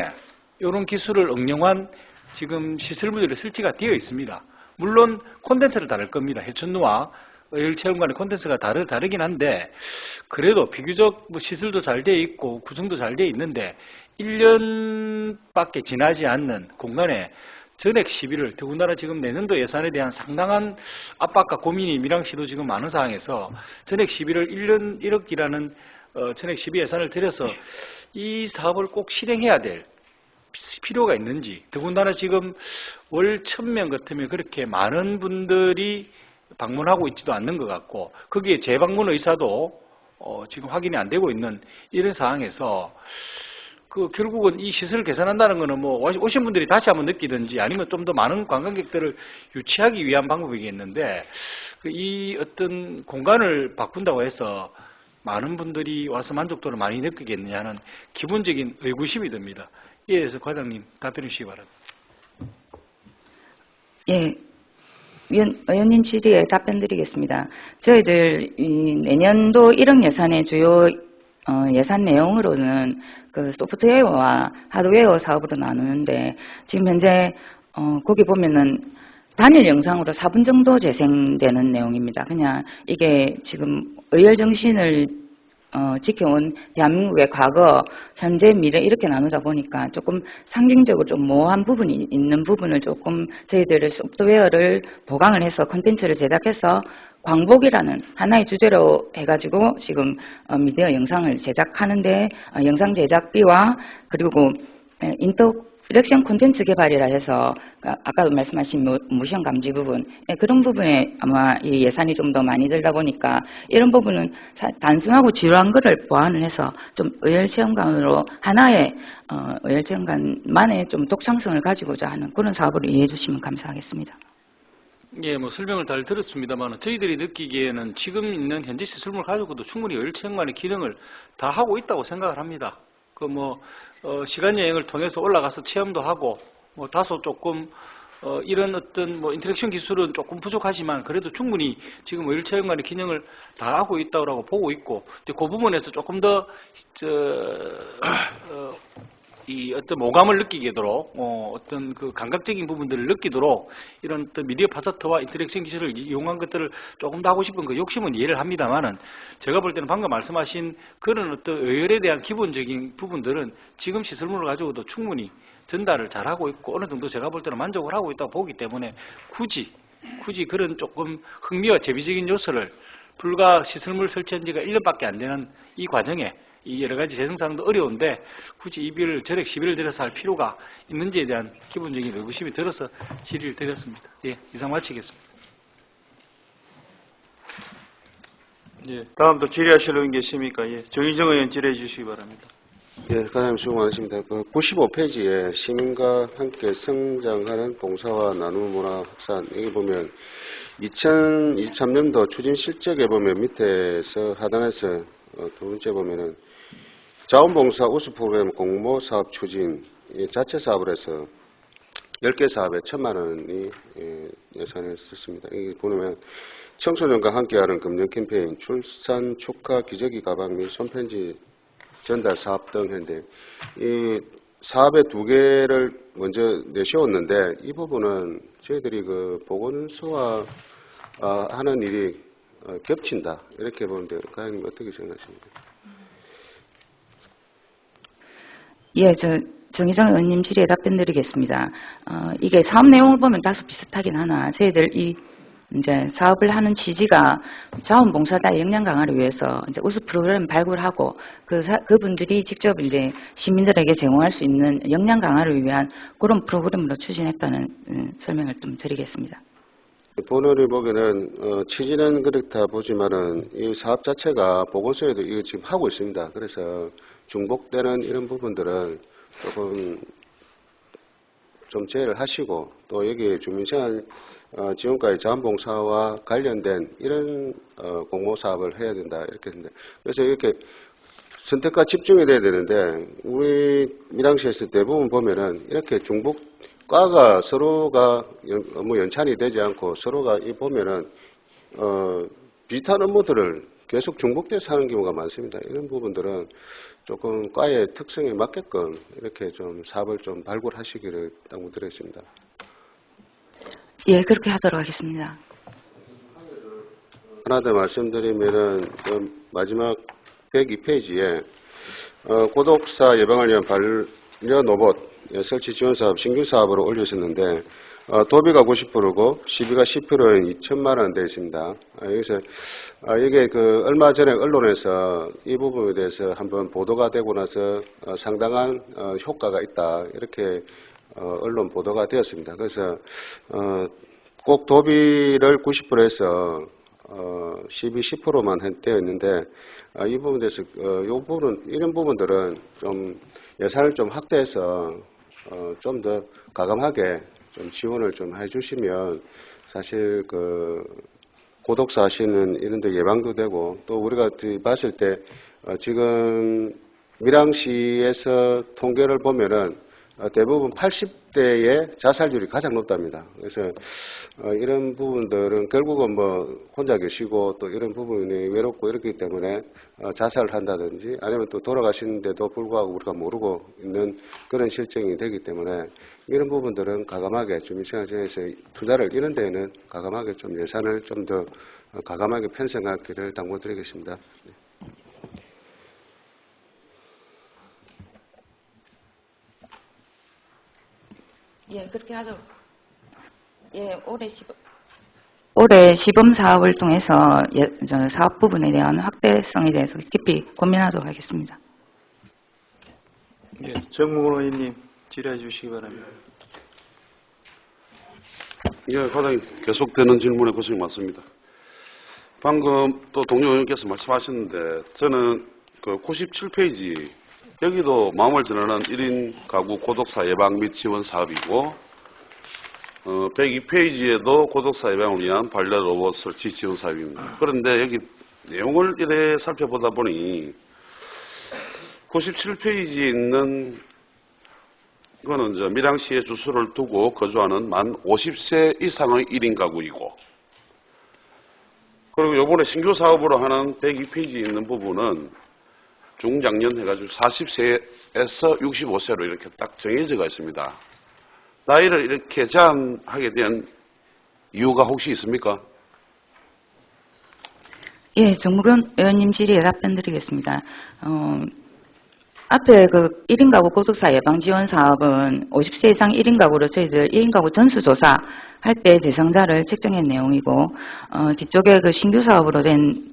이런 기술을 응용한 지금 시설물들이 설치가 되어 있습니다. 물론 콘텐츠를 다를 겁니다. 해천루와 의열체험관의 콘텐츠가 다르긴 한데 그래도 비교적 뭐 시설도 잘 되어 있고 구성도 잘 되어 있는데 1년밖에 지나지 않는 공간에 전액 시비를 더군다나 지금 내년도 예산에 대한 상당한 압박과 고민이 밀양시도 지금 많은 상황에서 전액 시비를 1년 1억이라는 전액 시비 예산을 들여서 이 사업을 꼭 실행해야 될 필요가 있는지 더군다나 지금 월 1000명 같으면 그렇게 많은 분들이 방문하고 있지도 않는 것 같고 거기에 재방문 의사도 지금 확인이 안 되고 있는 이런 상황에서 결국은 이 시설을 개선한다는 것은 뭐 오신 분들이 다시 한번 느끼든지 아니면 좀 더 많은 관광객들을 유치하기 위한 방법이겠는데 이 어떤 공간을 바꾼다고 해서 많은 분들이 와서 만족도를 많이 느끼겠느냐는 기본적인 의구심이 듭니다. 이에 대해서 과장님 답변해 주시기 바랍니다. 예. 의원님 질의에 답변드리겠습니다. 저희들 이 내년도 1억 예산의 주요 예산 내용으로는 그 소프트웨어와 하드웨어 사업으로 나누는데 지금 현재 거기 보면은 단일 영상으로 4분 정도 재생되는 내용입니다. 그냥 이게 지금 의열 정신을 지켜온 대한민국의 과거, 현재, 미래 이렇게 나누다 보니까 조금 상징적으로 좀 모호한 부분이 있는 부분을 조금 저희들의 소프트웨어를 보강을 해서 콘텐츠를 제작해서 광복이라는 하나의 주제로 해가지고 지금 미디어 영상을 제작하는데 영상 제작비와 그리고 인터랙션 콘텐츠 개발이라 해서 아까도 말씀하신 모션 감지 부분 그런 부분에 아마 이 예산이 좀 더 많이 들다 보니까 이런 부분은 단순하고 지루한 거를 보완을 해서 좀 의열체험관으로 하나의 의열체험관만의 좀 독창성을 가지고자 하는 그런 사업으로 이해해 주시면 감사하겠습니다. 예, 뭐 설명을 잘 들었습니다만 저희들이 느끼기에는 지금 있는 현재 시설물 가지고도 충분히 의열체험관의 기능을 다 하고 있다고 생각을 합니다. 그 시간 여행을 통해서 올라가서 체험도 하고 다소 조금 이런 어떤 인터랙션 기술은 조금 부족하지만 그래도 충분히 지금 의열체험관의 기능을 다 하고 있다고 보고 있고 이제 그 부분에서 조금 더 이 어떤 모감을 느끼도록 어떤 그 감각적인 부분들을 느끼도록 이런 어떤 미디어 파서트와 인터랙션 기술을 이용한 것들을 조금 더 하고 싶은 그 욕심은 이해를 합니다만은 제가 볼 때는 방금 말씀하신 그런 어떤 의열에 대한 기본적인 부분들은 지금 시설물을 가지고도 충분히 전달을 잘하고 있고 어느 정도 제가 볼 때는 만족을 하고 있다고 보기 때문에 굳이 그런 조금 흥미와 재미적인 요소를 불과 시설물 설치한 지가 1년밖에 안 되는 이 과정에 이 여러 가지 재생산도 어려운데 굳이 이 비를 절약 시비를 들여서 할 필요가 있는지에 대한 기본적인 의구심이 들어서 질의를 드렸습니다. 예, 이상 마치겠습니다. 예, 다음 또 질의하실 의원 계십니까? 예, 정의정 의원 질의해 주시기 바랍니다. 예, 과장님 수고 많으십니다. 그 95페이지에 시민과 함께 성장하는 봉사와 나눔 문화 확산 여기 보면 2023년도 추진 실적에 보면 밑에서 하단에서 두 번째 보면은 자원봉사 우수 프로그램 공모 사업 추진 자체 사업을 해서 10개 사업에 1,000만 원이 예산을 썼습니다. 여기 보면 청소년과 함께하는 금년 캠페인 출산 축하 기저귀 가방 및 손편지 전달 사업 등 했는데 이 사업의 2개를 먼저 내세웠는데 이 부분은 저희들이 그 보건소와 하는 일이 겹친다 이렇게 보는데 과장님 어떻게 생각하십니까? 예, 정의정 의원님 질의에 답변드리겠습니다. 이게 사업 내용을 보면 다소 비슷하긴 하나 저희들 이제 사업을 하는 취지가 자원봉사자의 역량 강화를 위해서 이제 우수 프로그램 발굴하고 그분들이 직접 이제 시민들에게 제공할 수 있는 역량 강화를 위한 그런 프로그램으로 추진했다는 설명을 좀 드리겠습니다. 본원이 보기에는 취지는 그렇다 보지만은 이 사업 자체가 보건소에도 이거 지금 하고 있습니다. 그래서 중복되는 이런 부분들은 조금 좀 제외를 하시고 또 여기 주민생활 지원과의 자원봉사와 관련된 이런 공모 사업을 해야 된다 이렇게 했는데 그래서 이렇게 선택과 집중이 돼야 되는데 우리 밀양시에서 대부분 보면은 이렇게 과가 서로가 업무 연찬이 되지 않고 서로가 보면은 비슷한 업무들을 계속 중복돼서 하는 경우가 많습니다. 이런 부분들은 조금 과의 특성에 맞게끔 이렇게 좀 사업을 좀 발굴하시기를 당부드리겠습니다. 예, 그렇게 하도록 하겠습니다. 하나 더 말씀드리면은 마지막 102페이지에 고독사 예방을 위한 반려 로봇 설치 지원 사업 신규 사업으로 올리셨는데 도비가 90%고 시비가 10%인 2천만 원 되어 있습니다. 여기서 이게 얼마 전에 언론에서 이 부분에 대해서 한번 보도가 되고 나서 상당한 효과가 있다 이렇게 언론 보도가 되었습니다. 그래서 꼭 도비를 90%에서 시비 10%만 되어 있는데 이 부분에 대해서 이런 부분들은 좀 예산을 좀 확대해서 좀 더 가감하게 좀 지원을 좀 해주시면 사실 고독사 하시는 이런 데 예방도 되고 또 우리가 봤을 때 지금 밀양시에서 통계를 보면은 대부분 80대의 자살률이 가장 높답니다. 그래서 이런 부분들은 결국은 뭐 혼자 계시고 또 이런 부분이 외롭고 이렇기 때문에 자살을 한다든지 아니면 또 돌아가시는데도 불구하고 우리가 모르고 있는 그런 실정이 되기 때문에 이런 부분들은 가감하게 주민생활지원에서 투자를 이런 데에는 가감하게 좀 예산을 좀 더 가감하게 편성하기를 당부드리겠습니다. 예, 그렇게 하도록. 예, 올해 시범 사업을 통해서 사업 부분에 대한 확대성에 대해서 깊이 고민하도록 하겠습니다. 예, 정무근 의원님 질의해 주시기 바랍니다. 예, 과장님 계속되는 질문에 고생이 많습니다. 방금 또 동료 의원께서 말씀하셨는데 저는 그 97페이지 여기도 마음을 전하는 1인 가구 고독사 예방 및 지원 사업이고 102페이지에도 고독사 예방을 위한 반려 로봇 설치 지원 사업입니다. 그런데 여기 내용을 이래 살펴보다 보니 97페이지에 있는 그거는 저 밀양시에 주소를 두고 거주하는 만 50세 이상의 1인 가구이고 그리고 요번에 신규 사업으로 하는 102페이지에 있는 부분은 중장년 해가지고 40세에서 65세로 이렇게 딱 정해져가 있습니다. 나이를 이렇게 제한하게 된 이유가 혹시 있습니까? 예, 정무근 의원님 질의에 답변드리겠습니다. 앞에 그 1인 가구 고독사 예방 지원 사업은 50세 이상 1인 가구로 저희들 1인 가구 전수조사 할 때 대상자를 책정한 내용이고, 뒤쪽에 그 신규 사업으로 된,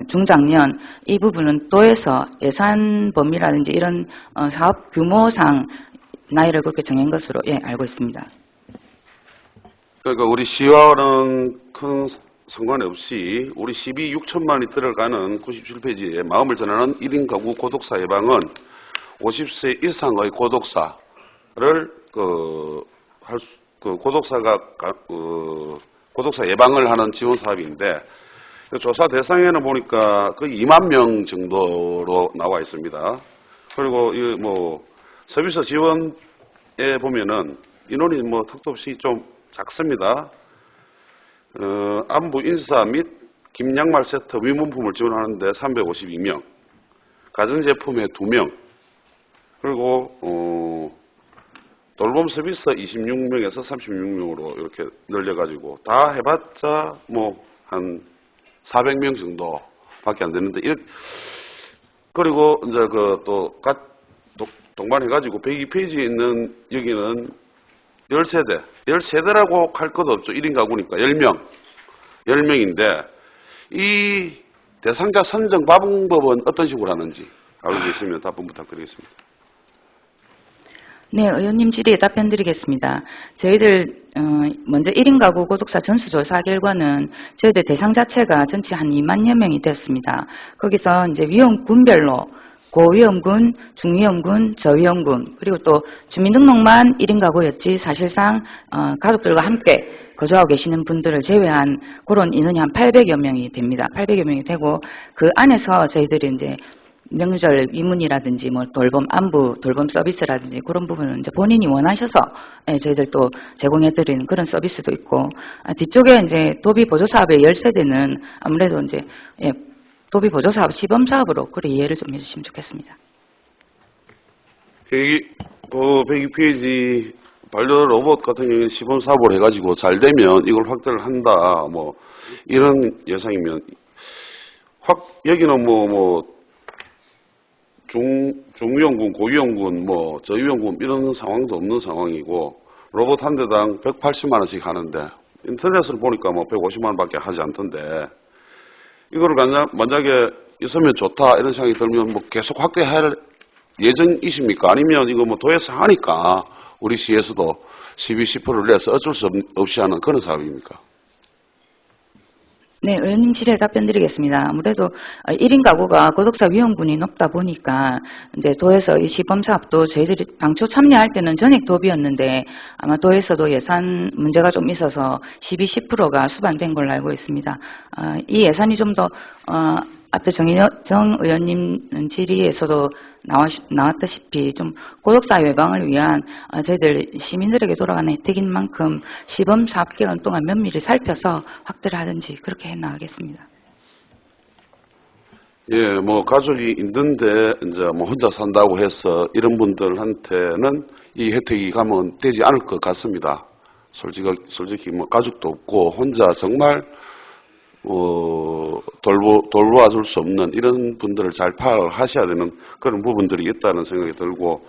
중장년, 이 부분은 도에서 예산 범위라든지 이런, 사업 규모상 나이를 그렇게 정한 것으로, 예, 알고 있습니다. 그러니까 우리 시와는 큰 상관 없이 우리 12 6천만이 들어가는 97페이지에 마음을 전하는 1인 가구 고독사 예방은 50세 이상의 고독사를 고독사 예방을 하는 지원 사업인데 조사 대상에는 보니까 거의 2만 명 정도로 나와 있습니다. 그리고 이 뭐 서비스 지원에 보면은 인원이 뭐 턱도 없이 좀 작습니다. 안부 인사 및 김양말 세트 위문품을 지원하는데 352명, 가전제품에 2명, 그리고 돌봄 서비스 26명에서 36명으로 이렇게 늘려가지고 다 해봤자 뭐 한 400명 정도밖에 안 되는데 그리고 이제 그 또 동반해가지고 102페이지에 있는 여기는 10세대라고 할 것도 없죠. 1인 가구니까 10명인데 이 대상자 선정 방법은 어떤 식으로 하는지 알고 계시면 답변 부탁드리겠습니다. 네, 의원님 질의에 답변드리겠습니다. 저희들 먼저 1인 가구 고독사 전수조사 결과는 저희들 대상 자체가 전체 한 2만여 명이 되었습니다. 거기서 이제 위험군별로 고위험군, 중위험군, 저위험군, 그리고 또 주민등록만 1인 가구였지 사실상 가족들과 함께 거주하고 계시는 분들을 제외한 그런 인원이 한 800여 명이 됩니다. 800여 명이 되고 그 안에서 저희들이 이제 명절 위문이라든지 뭐 돌봄 안부, 돌봄 서비스라든지 그런 부분은 이제 본인이 원하셔서 저희들 또 제공해드리는 그런 서비스도 있고 뒤쪽에 이제 도비 보조 사업의 10세대는 아무래도 이제 도비 보조 사업 시범 사업으로 그래 이해를 좀 해주시면 좋겠습니다. 102페이지 반려 로봇 같은 경우는 시범 사업을 해가지고 잘 되면 이걸 확대를 한다 뭐 이런 예상이면 여기는 중위험군, 고위험군, 저위험군 이런 상황도 없는 상황이고 로봇 한 대당 180만 원씩 하는데 인터넷을 보니까 150만 원밖에 하지 않던데 이거를 만약에 있으면 좋다 이런 생각이 들면 계속 확대할 예정이십니까? 아니면 이거 도에서 하니까 우리 시에서도 12, 10%를 내서 어쩔 수 없이 하는 그런 사업입니까? 네, 의원님 질의에 답변드리겠습니다. 아무래도 1인 가구가 고독사 위험군이 높다 보니까 이제 도에서 이 시범 사업도 저희들이 당초 참여할 때는 전액 도비였는데 아마 도에서도 예산 문제가 좀 있어서 12, 10%가 수반된 걸로 알고 있습니다. 이 예산이 좀 더 앞에 정 의원님 질의에서도 나왔다시피 좀 고독사 예방을 위한 저희들 시민들에게 돌아가는 혜택인 만큼 시범 사업 기간 동안 면밀히 살펴서 확대를 하든지 그렇게 해 나가겠습니다. 예, 뭐 가족이 있는데 이제 뭐 혼자 산다고 해서 이런 분들한테는 이 혜택이 가면 되지 않을 것 같습니다. 솔직히 뭐 가족도 없고 혼자 정말 돌보아줄 수 없는 이런 분들을 잘 파악하셔야 되는 그런 부분들이 있다는 생각이 들고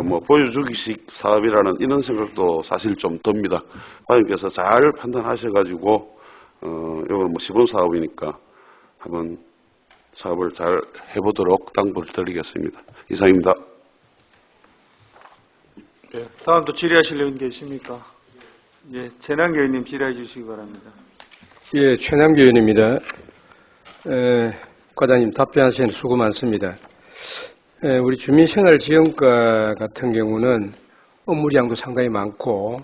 뭐 보여주기식 사업이라는 이런 생각도 사실 좀 듭니다. 과장님께서 잘 판단하셔가지고 이건 뭐 시범 사업이니까 한번 사업을 잘 해보도록 당부를 드리겠습니다. 이상입니다. 네, 다음 또 질의하실 의원 계십니까? 예, 최남기 의원님 질의해 주시기 바랍니다. 예, 최남기 의원입니다. 과장님 답변하시는 수고 많습니다. 우리 주민생활지원과 같은 경우는 업무량도 상당히 많고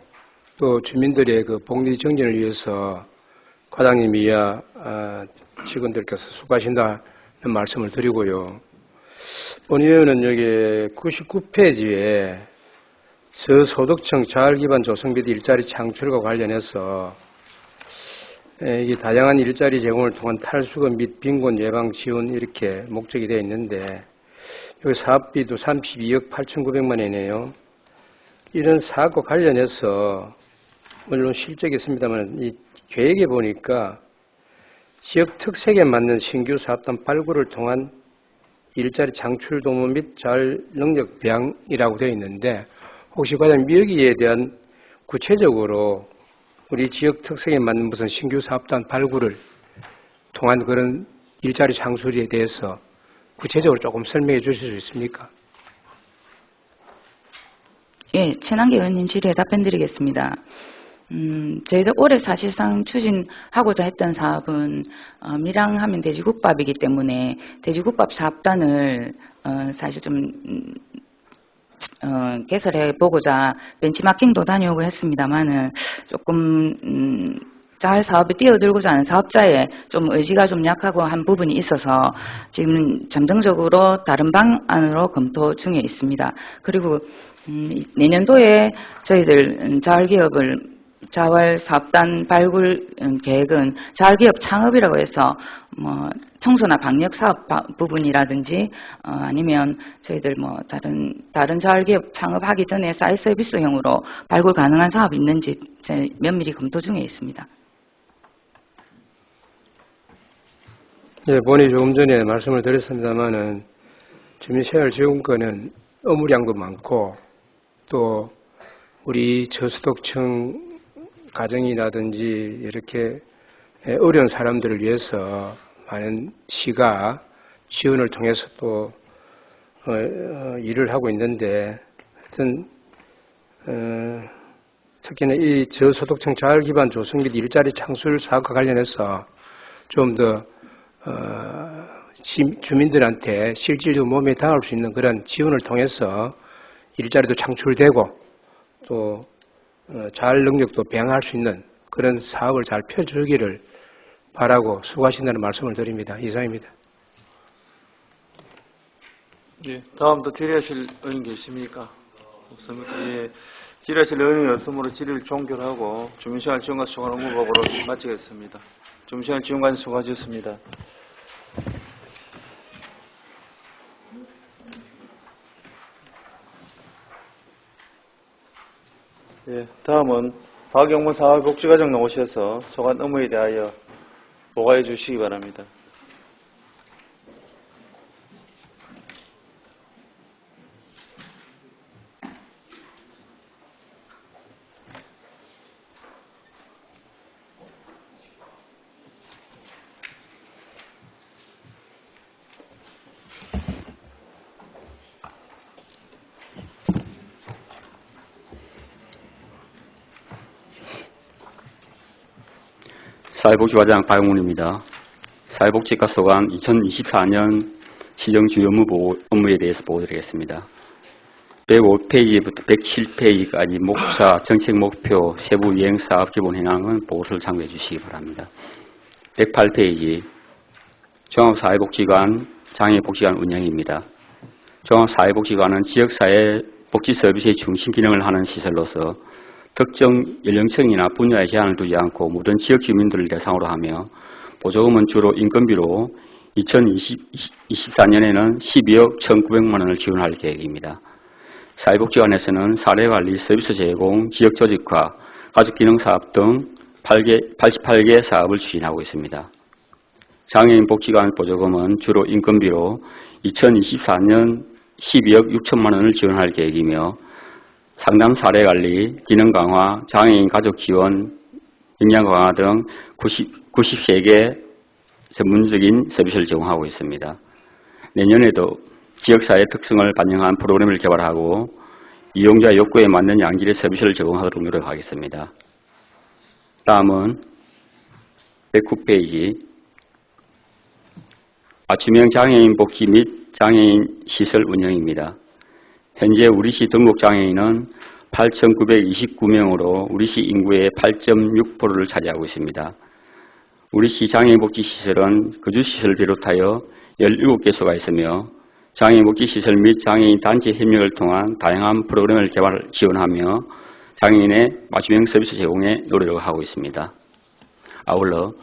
또 주민들의 그 복리 정진을 위해서 과장님이야 직원들께서 수고하신다는 말씀을 드리고요. 본 의원은 여기 99페이지에 저소득층 자활기반 조성비드 일자리 창출과 관련해서 이게 다양한 일자리 제공을 통한 탈수급 및 빈곤 예방 지원 이렇게 목적이 되어 있는데 여기 사업비도 32억 8,900만 원이네요. 이런 사업과 관련해서 물론 실적이 있습니다만 이 계획에 보니까 지역 특색에 맞는 신규 사업단 발굴을 통한 일자리 창출 도모 및 자활 능력 배양이라고 되어 있는데 혹시 과장님 여기에 대한 구체적으로 우리 지역 특성에 맞는 무슨 신규 사업단 발굴을 통한 그런 일자리 창출에 대해서 구체적으로 조금 설명해 주실 수 있습니까? 예, 최남기 의원님 질의에 답변드리겠습니다. 저희들 올해 사실상 추진하고자 했던 사업은 밀양하면 돼지국밥이기 때문에 돼지국밥 사업단을 사실 좀 개설해 보고자 벤치마킹도 다녀오고 했습니다만은 조금 잘 사업에 뛰어들고자 하는 사업자의 좀 의지가 좀 약하고 한 부분이 있어서 지금 잠정적으로 다른 방안으로 검토 중에 있습니다. 그리고 내년도에 저희들 자활 사업단 발굴 계획은 자활기업 창업이라고 해서 뭐 청소나 방역 사업 부분이라든지 아니면 저희들 뭐 다른 자활기업 창업하기 전에 사이 서비스형으로 발굴 가능한 사업이 있는지 면밀히 검토 중에 있습니다. 예, 본의 조금 전에 말씀을 드렸습니다만은 주민생활지원권은 업무량도 많고 또 우리 저소득층 가정이라든지 이렇게 어려운 사람들을 위해서 많은 시가 지원을 통해서 또 일을 하고 있는데 하여튼 특히나 이 저소득층 자활기반 조성 및 일자리 창출 사업과 관련해서 좀 더 주민들한테 실질적으로 몸에 닿을 수 있는 그런 지원을 통해서 일자리도 창출되고 또 자활 능력도 배양할 수 있는 그런 사업을 잘 펴주기를 바라고 수고하신다는 말씀을 드립니다. 이상입니다. 예, 다음 또 질의하실 의원 계십니까? 없습니까? 예, 질의하실 의원이 없으므로 질의를 종결하고 주민생활지원과 소관 업무보고를 마치겠습니다. 주민생활지원관 수고하셨습니다. 예, 다음은 박영문 사회복지과장 나오셔서 소관 업무에 대하여 보고해 주시기 바랍니다. 사회복지과장 박영문입니다. 사회복지과 소관 2024년 시정 주요 업무에 대해서 보고드리겠습니다. 105페이지부터 107페이지까지 목차, 정책 목표, 세부 이행 사업 기본 현황은 보고서를 참고해 주시기 바랍니다. 108페이지 종합사회복지관, 장애복지관 운영입니다. 종합사회복지관은 지역사회 복지 서비스의 중심 기능을 하는 시설로서 특정 연령층이나 분야에 제한을 두지 않고 모든 지역 주민들을 대상으로 하며 보조금은 주로 인건비로 2024년에는 12억 1,900만 원을 지원할 계획입니다. 사회복지관에서는 사례관리, 서비스 제공, 지역조직화, 가족기능사업 등 88개 사업을 추진하고 있습니다. 장애인 복지관 보조금은 주로 인건비로 2024년 12억 6천만 원을 지원할 계획이며 상담 사례관리, 기능 강화, 장애인 가족 지원, 역량 강화 등 93개 전문적인 서비스를 제공하고 있습니다. 내년에도 지역사회 특성을 반영한 프로그램을 개발하고 이용자 욕구에 맞는 양질의 서비스를 제공하도록 노력하겠습니다. 다음은 109페이지 맞춤형 장애인 복지 및 장애인 시설 운영입니다. 현재 우리시 등록 장애인은 8,929명으로 우리시 인구의 8.6%를 차지하고 있습니다. 우리시 장애인복지시설은 거주시설을 비롯하여 17개소가 있으며 장애인복지시설 및 장애인 단체 협력을 통한 다양한 프로그램을 개발, 지원하며 장애인의 맞춤형 서비스 제공에 노력을 하고 있습니다. 아울러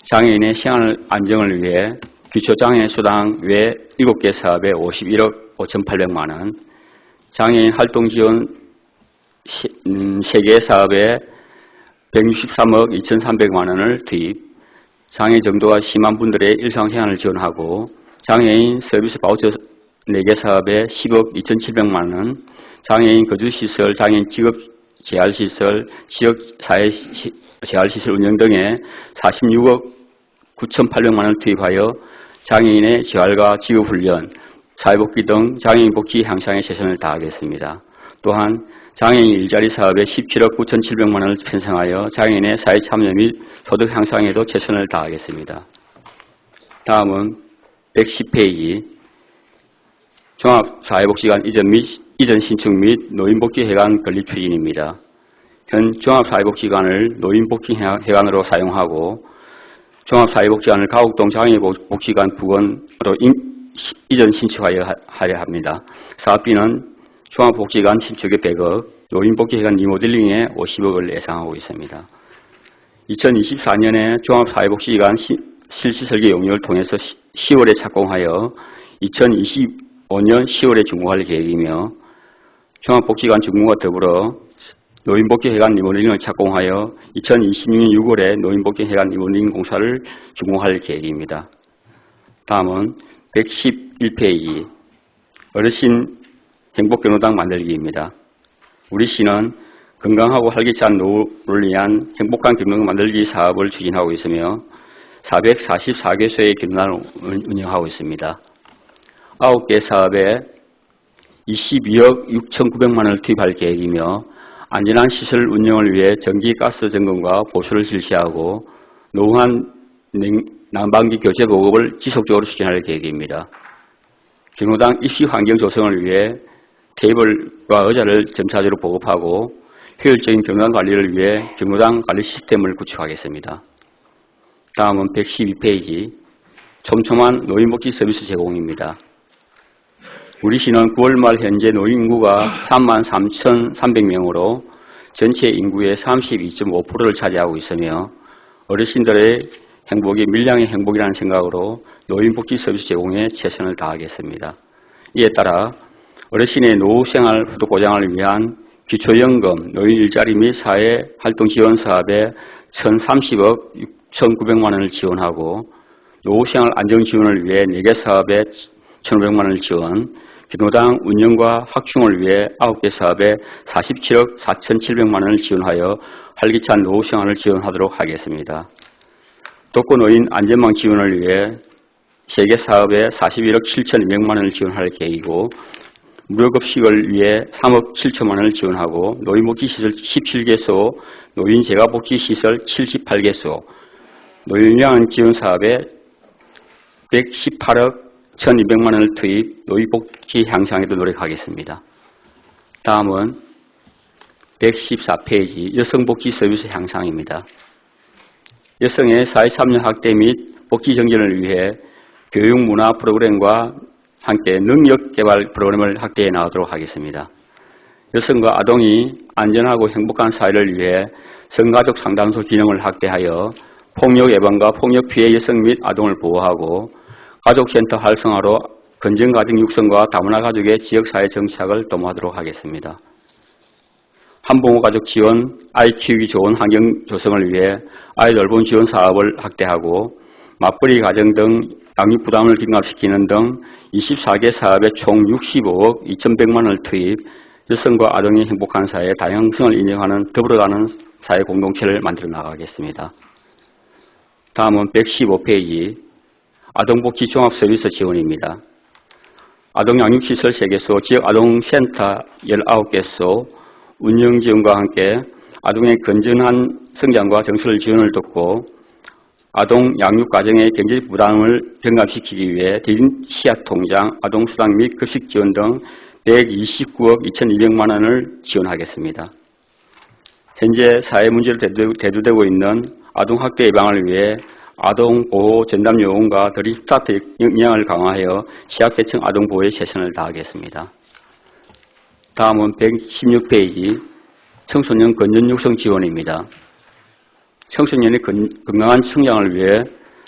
장애인의 생활 안정을 위해 기초장애수당 외 7개 사업에 51억 5,800만 원, 장애인 활동지원 3개 사업에 163억 2,300만 원을 투입, 장애 정도가 심한 분들의 일상생활을 지원하고 장애인 서비스 바우처 4개 사업에 10억 2,700만 원, 장애인 거주시설, 장애인 직업재활시설, 지역사회재활시설 운영 등에 46억 9,800만 원을 투입하여 장애인의 재활과 직업훈련, 사회복지 등 장애인 복지 향상에 최선을 다하겠습니다. 또한 장애인 일자리 사업에 17억 9,700만 원을 편성하여 장애인의 사회참여 및 소득 향상에도 최선을 다하겠습니다. 다음은 110페이지 종합사회복지관 이전 신축 및 노인복지회관 건립 추진입니다. 현 종합사회복지관을 노인복지회관으로 사용하고 종합사회복지관을 가곡동 장애복지관 부근으로 이전 신축하여 하려 합니다. 사업비는 종합복지관 신축에 100억, 노인복지회관 리모델링에 50억을 예상하고 있습니다. 2024년에 종합사회복지관 실시 설계 용역을 통해서 10월에 착공하여 2025년 10월에 준공할 계획이며 종합복지관 준공과 더불어 노인복지회관 리모델링을 착공하여 2026년 6월에 노인복지회관 리모델링 공사를 준공할 계획입니다. 다음은 111페이지 어르신 행복경로당 만들기입니다. 우리 시는 건강하고 활기찬 노후를 위한 행복한 경로당 만들기 사업을 추진하고 있으며 444개소의 경로당을 운영하고 있습니다. 9개 사업에 22억 6,900만 원을 투입할 계획이며 안전한 시설 운영을 위해 전기 가스 점검과 보수를 실시하고 노후한 난방기 교체 보급을 지속적으로 추진할 계획입니다. 경로당 입시 환경 조성을 위해 테이블과 의자를 점차적으로 보급하고 효율적인 경로당 관리를 위해 경로당 관리 시스템을 구축하겠습니다. 다음은 112페이지 촘촘한 노인복지 서비스 제공입니다. 우리 시는 9월 말 현재 노인 인구가 33,300명으로 전체 인구의 32.5%를 차지하고 있으며 어르신들의 행복이 밀양의 행복이라는 생각으로 노인복지 서비스 제공에 최선을 다하겠습니다. 이에 따라 어르신의 노후생활 후속 보장을 위한 기초연금, 노인 일자리 및 사회활동 지원 사업에 1,030억 6,900만 원을 지원하고 노후생활 안정지원을 위해 4개 사업에 1,500만 원을 지원, 경로당 운영과 확충을 위해 9개 사업에 47억 4,700만 원을 지원하여 활기찬 노후생활을 지원하도록 하겠습니다. 독거노인 안전망 지원을 위해 3개 사업에 41억 7,200만 원을 지원할 계획이고 무료급식을 위해 3억 7천만 원을 지원하고 노인복지시설 17개소, 노인재가복지시설 78개소, 노인요양 지원 사업에 118억 1,200만 원을 투입, 노인복지 향상에도 노력하겠습니다. 다음은 114페이지 여성복지 서비스 향상입니다. 여성의 사회참여 확대 및 복지 정진을 위해 교육 문화 프로그램과 함께 능력 개발 프로그램을 확대해 나가도록 하겠습니다. 여성과 아동이 안전하고 행복한 사회를 위해 성가족 상담소 기능을 확대하여 폭력 예방과 폭력 피해 여성 및 아동을 보호하고 가족센터 활성화로 건전가정 육성과 다문화 가족의 지역사회 정착을 도모하도록 하겠습니다. 한부모 가족 지원, 아이 키우기 좋은 환경 조성을 위해 아이 돌봄 지원 사업을 확대하고 맞벌이 가정 등 양육 부담을 경감시키는 등 24개 사업에 총 65억 2,100만 원을 투입, 여성과 아동이 행복한 사회, 다양성을 인정하는 더불어가는 사회 공동체를 만들어 나가겠습니다. 다음은 115페이지 아동복지 종합서비스 지원입니다. 아동양육시설 3개소, 지역아동센터 19개소, 운영지원과 함께 아동의 건전한 성장과 정서를 지원을 돕고 아동 양육 가정의 경제 부담을 경감시키기 위해 대인 씨앗통장, 아동수당 및 급식 지원 등 129억 2,200만 원을 지원하겠습니다. 현재 사회 문제로 대두되고 있는 아동학대 예방을 위해 아동보호 전담요원과 드립스타트 역량을 강화하여 취약계층 아동보호에 최선을 다하겠습니다. 다음은 116페이지 청소년 건전육성 지원입니다. 청소년의 건강한 성장을 위해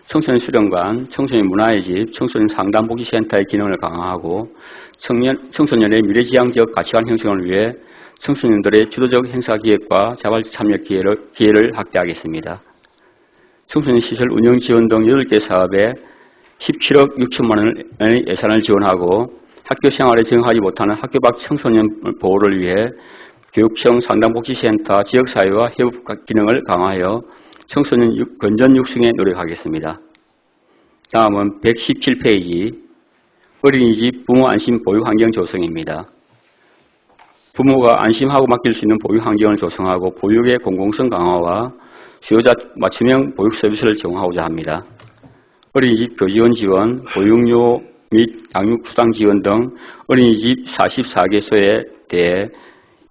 청소년 수련관, 청소년 문화의 집, 청소년 상담복지센터의 기능을 강화하고 청소년의 미래지향적 가치관 형성을 위해 청소년들의 주도적 행사기획과 자발적 참여 기회를 확대하겠습니다. 청소년 시설 운영 지원 등 8개 사업에 17억 6천만 원의 예산을 지원하고 학교 생활에 적응하지 못하는 학교 밖 청소년 보호를 위해 교육청 상담복지센터 지역사회와 협업 기능을 강화하여 청소년 건전 육성에 노력하겠습니다. 다음은 117페이지 어린이집 부모 안심 보육 환경 조성입니다. 부모가 안심하고 맡길 수 있는 보육 환경을 조성하고 보육의 공공성 강화와 수요자 맞춤형 보육 서비스를 제공하고자 합니다. 어린이집 교직원 지원, 보육료 및 양육수당 지원 등 어린이집 44개소에 대해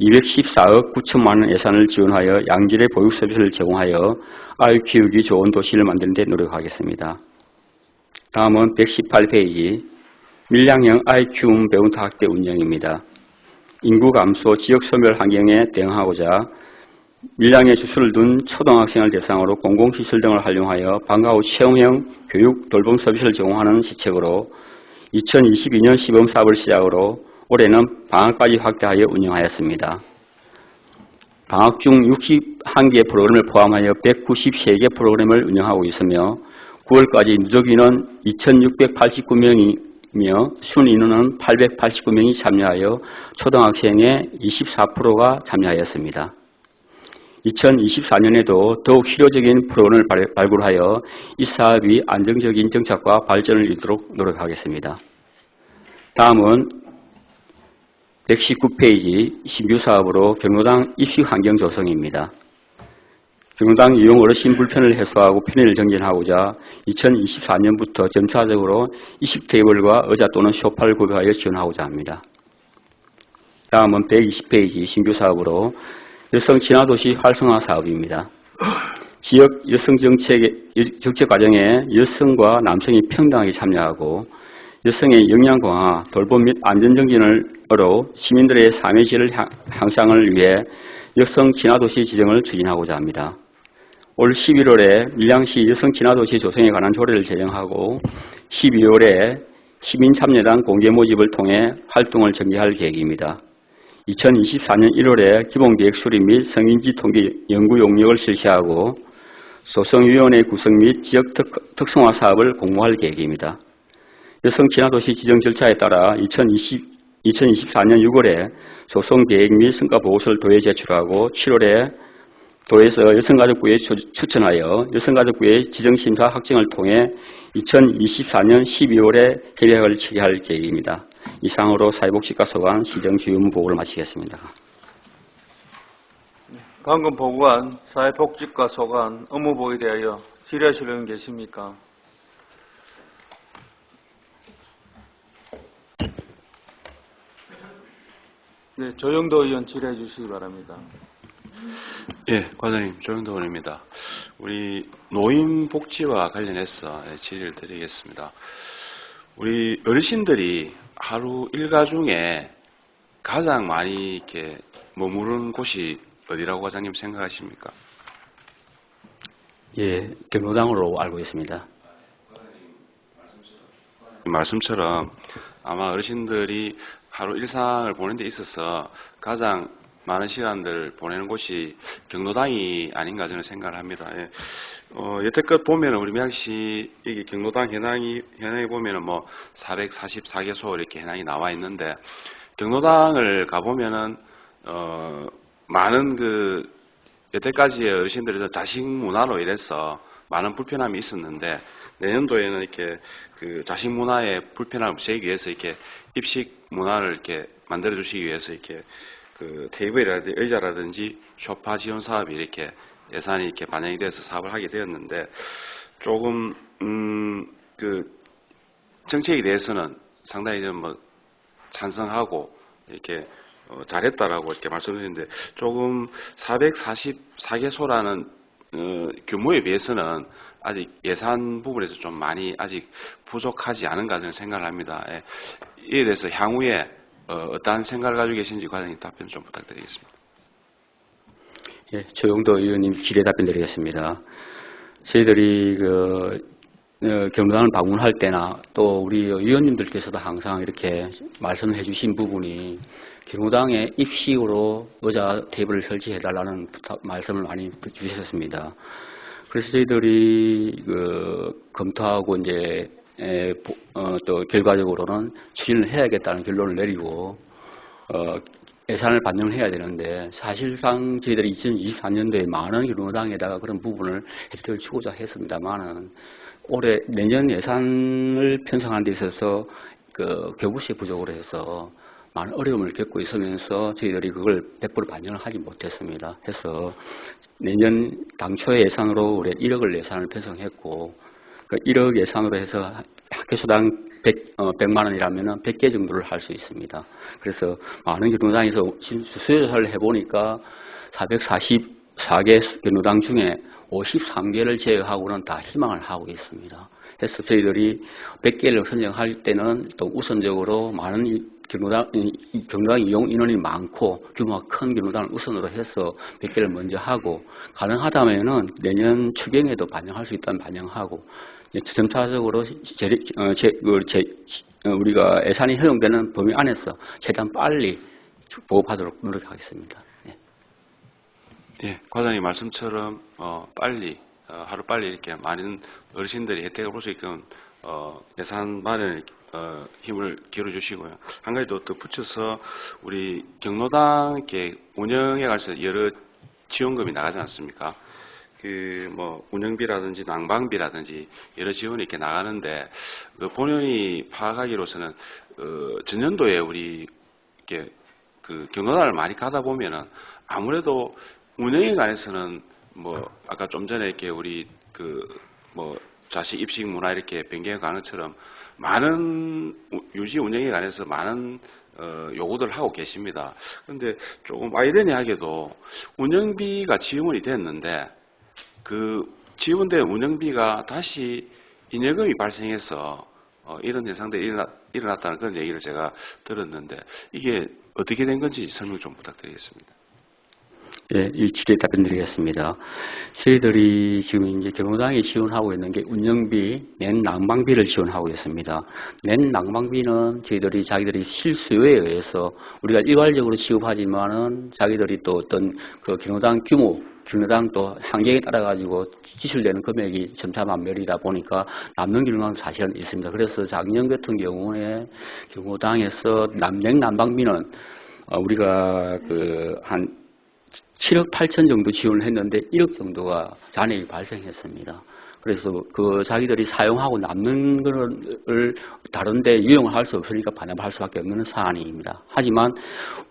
214억 9천만 원 예산을 지원하여 양질의 보육 서비스를 제공하여 아이 키우기 좋은 도시를 만드는 데 노력하겠습니다. 다음은 118페이지 밀양형 아이 키움 배운터 학대 운영입니다. 인구 감소, 지역 소멸 환경에 대응하고자 밀양에 주소를 둔 초등학생을 대상으로 공공시설 등을 활용하여 방과 후 체험형 교육 돌봄 서비스를 제공하는 시책으로 2022년 시범 사업을 시작으로 올해는 방학까지 확대하여 운영하였습니다. 방학 중 61개 프로그램을 포함하여 193개 프로그램을 운영하고 있으며 9월까지 누적인원 2,689명이며 순인원은 889명이 참여하여 초등학생의 24%가 참여하였습니다. 2024년에도 더욱 실효적인 프로그램을 발굴하여 이 사업이 안정적인 정착과 발전을 이루도록 노력하겠습니다. 다음은 119페이지 신규 사업으로 경로당 입식 환경 조성입니다. 경로당 이용 어르신 불편을 해소하고 편의를 정진하고자 2024년부터 점차적으로 입식 테이블과 의자 또는 소파를 구비하여 지원하고자 합니다. 다음은 120페이지 신규 사업으로 여성 친화도시 활성화 사업입니다. 지역 여성 정책 과정에 여성과 남성이 평등하게 참여하고 여성의 역량 강화, 돌봄 및 안전 정진으로 시민들의 삶의 질을 향상을 위해 여성 친화도시 지정을 추진하고자 합니다. 올 11월에 밀양시 여성 친화도시 조성에 관한 조례를 제정하고 12월에 시민참여단 공개 모집을 통해 활동을 전개할 계획입니다. 2024년 1월에 기본계획 수립 및 성인지 통계 연구 용역을 실시하고 소성위원회 구성 및 지역 특성화 사업을 공모할 계획입니다. 여성 친화도시 지정 절차에 따라 2024년 6월에 소송계획 및 성과보고서를 도에 제출하고 7월에 도에서 여성가족부에 추천하여 여성가족부의 지정심사 확정을 통해 2024년 12월에 협약을 체결할 계획입니다. 이상으로 사회복지과 소관 시정 주요 업무 보고를 마치겠습니다. 방금 보고한 사회복지과 소관 업무보고에 대하여 질의하실 의원 계십니까? 네, 조영도 의원 질의해 주시기 바랍니다. 예, 과장님 조영도 의원입니다. 우리 노인복지와 관련해서 질의를 드리겠습니다. 우리 어르신들이 하루 일과 중에 가장 많이 이렇게 머무르는 곳이 어디라고 과장님 생각하십니까? 예, 경로당으로 알고 있습니다. 말씀처럼 아마 어르신들이 하루 일상을 보내는 데 있어서 가장 많은 시간들 보내는 곳이 경로당이 아닌가 저는 생각을 합니다. 예. 여태껏 보면은 우리 명시 이게 경로당 현황에 보면은 뭐 444개소 이렇게 현황이 나와 있는데 경로당을 가보면은 많은 그 여태까지의 어르신들이 자식 문화로 인해서 많은 불편함이 있었는데 내년도에는 이렇게 그 자식 문화의 불편함을 없애기 위해서 이렇게 입식 문화를 이렇게 만들어 주시기 위해서 이렇게 그 테이블이라든지 의자라든지 소파 지원 사업이 이렇게 예산이 이렇게 반영이 돼서 사업을 하게 되었는데 조금 그 정책에 대해서는 상당히 좀 뭐 찬성하고 이렇게 잘했다라고 이렇게 말씀드리는데 조금 444개소라는 규모에 비해서는 아직 예산 부분에서 좀 많이 아직 부족하지 않은가 저는 생각을 합니다. 예. 이에 대해서 향후에 어떠한 생각을 가지고 계신지 과장님 답변 좀 부탁드리겠습니다. 예, 조영도 의원님 질의 답변 드리겠습니다. 저희들이 경로당을 방문할 때나 또 우리 의원님들께서도 항상 이렇게 말씀해 주신 부분이 경로당에 입식으로 의자 테이블을 설치해달라는 말씀을 많이 주셨습니다. 그래서 저희들이 검토하고 이제 또 결과적으로는 추진을 해야겠다는 결론을 내리고 예산을 반영을 해야 되는데 사실상 저희들이 2024년도에 많은 경로당에다가 그런 부분을 혜택을 주고자 했습니다만은 올해 내년 예산을 편성하는 데 있어서 교부세 부족으로 해서 많은 어려움을 겪고 있으면서 저희들이 그걸 100% 반영을 하지 못했습니다. 해서 내년 당초의 예산으로 우리 1억을 예산을 편성했고 그 1억 예산으로 해서 학교수당 100만 원이라면 100개 정도를 할 수 있습니다. 그래서 많은 경로당에서 수요조사를 해보니까 444개 경로당 중에 53개를 제외하고는 다 희망을 하고 있습니다. 그래서 저희들이 100개를 선정할 때는 또 우선적으로 많은 경로당 이용 인원이 많고 규모가 큰 경로당을 우선으로 해서 100개를 먼저 하고 가능하다면은 내년 추경에도 반영할 수 있다면 반영하고 점차적으로 우리가 예산이 허용되는 범위 안에서 최대한 빨리 보급하도록 노력하겠습니다. 예. 예, 과장님 말씀처럼 빨리 하루 빨리 이렇게 많은 어르신들이 혜택을 볼 수 있게끔 예산 마련에 힘을 기울여 주시고요. 한 가지 더 덧붙여서 우리 경로당 이렇게 운영에 관해서 여러 지원금이 나가지 않습니까? 뭐 운영비라든지 난방비라든지 여러 지원이 이렇게 나가는데 본연이 파악하기로서는 전년도에 우리 이렇게 경로당을 많이 가다 보면은 아무래도 운영에 관해서는 뭐 아까 좀 전에 이렇게 우리 뭐 자식 입식 문화 이렇게 변경해 가는 것처럼 많은 유지 운영에 관해서 많은 요구들을 하고 계십니다. 그런데 조금 아이러니하게도 운영비가 지원이 됐는데 그 지원된 운영비가 다시 잉여금이 발생해서 이런 현상들이 일어났다는 그런 얘기를 제가 들었는데 이게 어떻게 된 건지 설명 좀 부탁드리겠습니다. 예, 이 질의에 답변드리겠습니다. 저희들이 지금 이제 경로당이 지원하고 있는 게 운영비, 낸 난방비를 지원하고 있습니다. 낸 난방비는 저희들이 자기들이 실수요에 의해서 우리가 일괄적으로 지급하지만은 자기들이 또 어떤 경로당 규모, 경로당 또 한계에 따라 가지고 지출되는 금액이 천차만별이다 보니까 남는 경로당도 사실은 있습니다. 그래서 작년 같은 경우에 경로당에서 낸 난방비는 우리가 한 7억 8천 정도 지원을 했는데 1억 정도가 잔액이 발생했습니다. 그래서 자기들이 사용하고 남는 거를 다른 데 유용을 할 수 없으니까 반납할 수밖에 없는 사안입니다. 하지만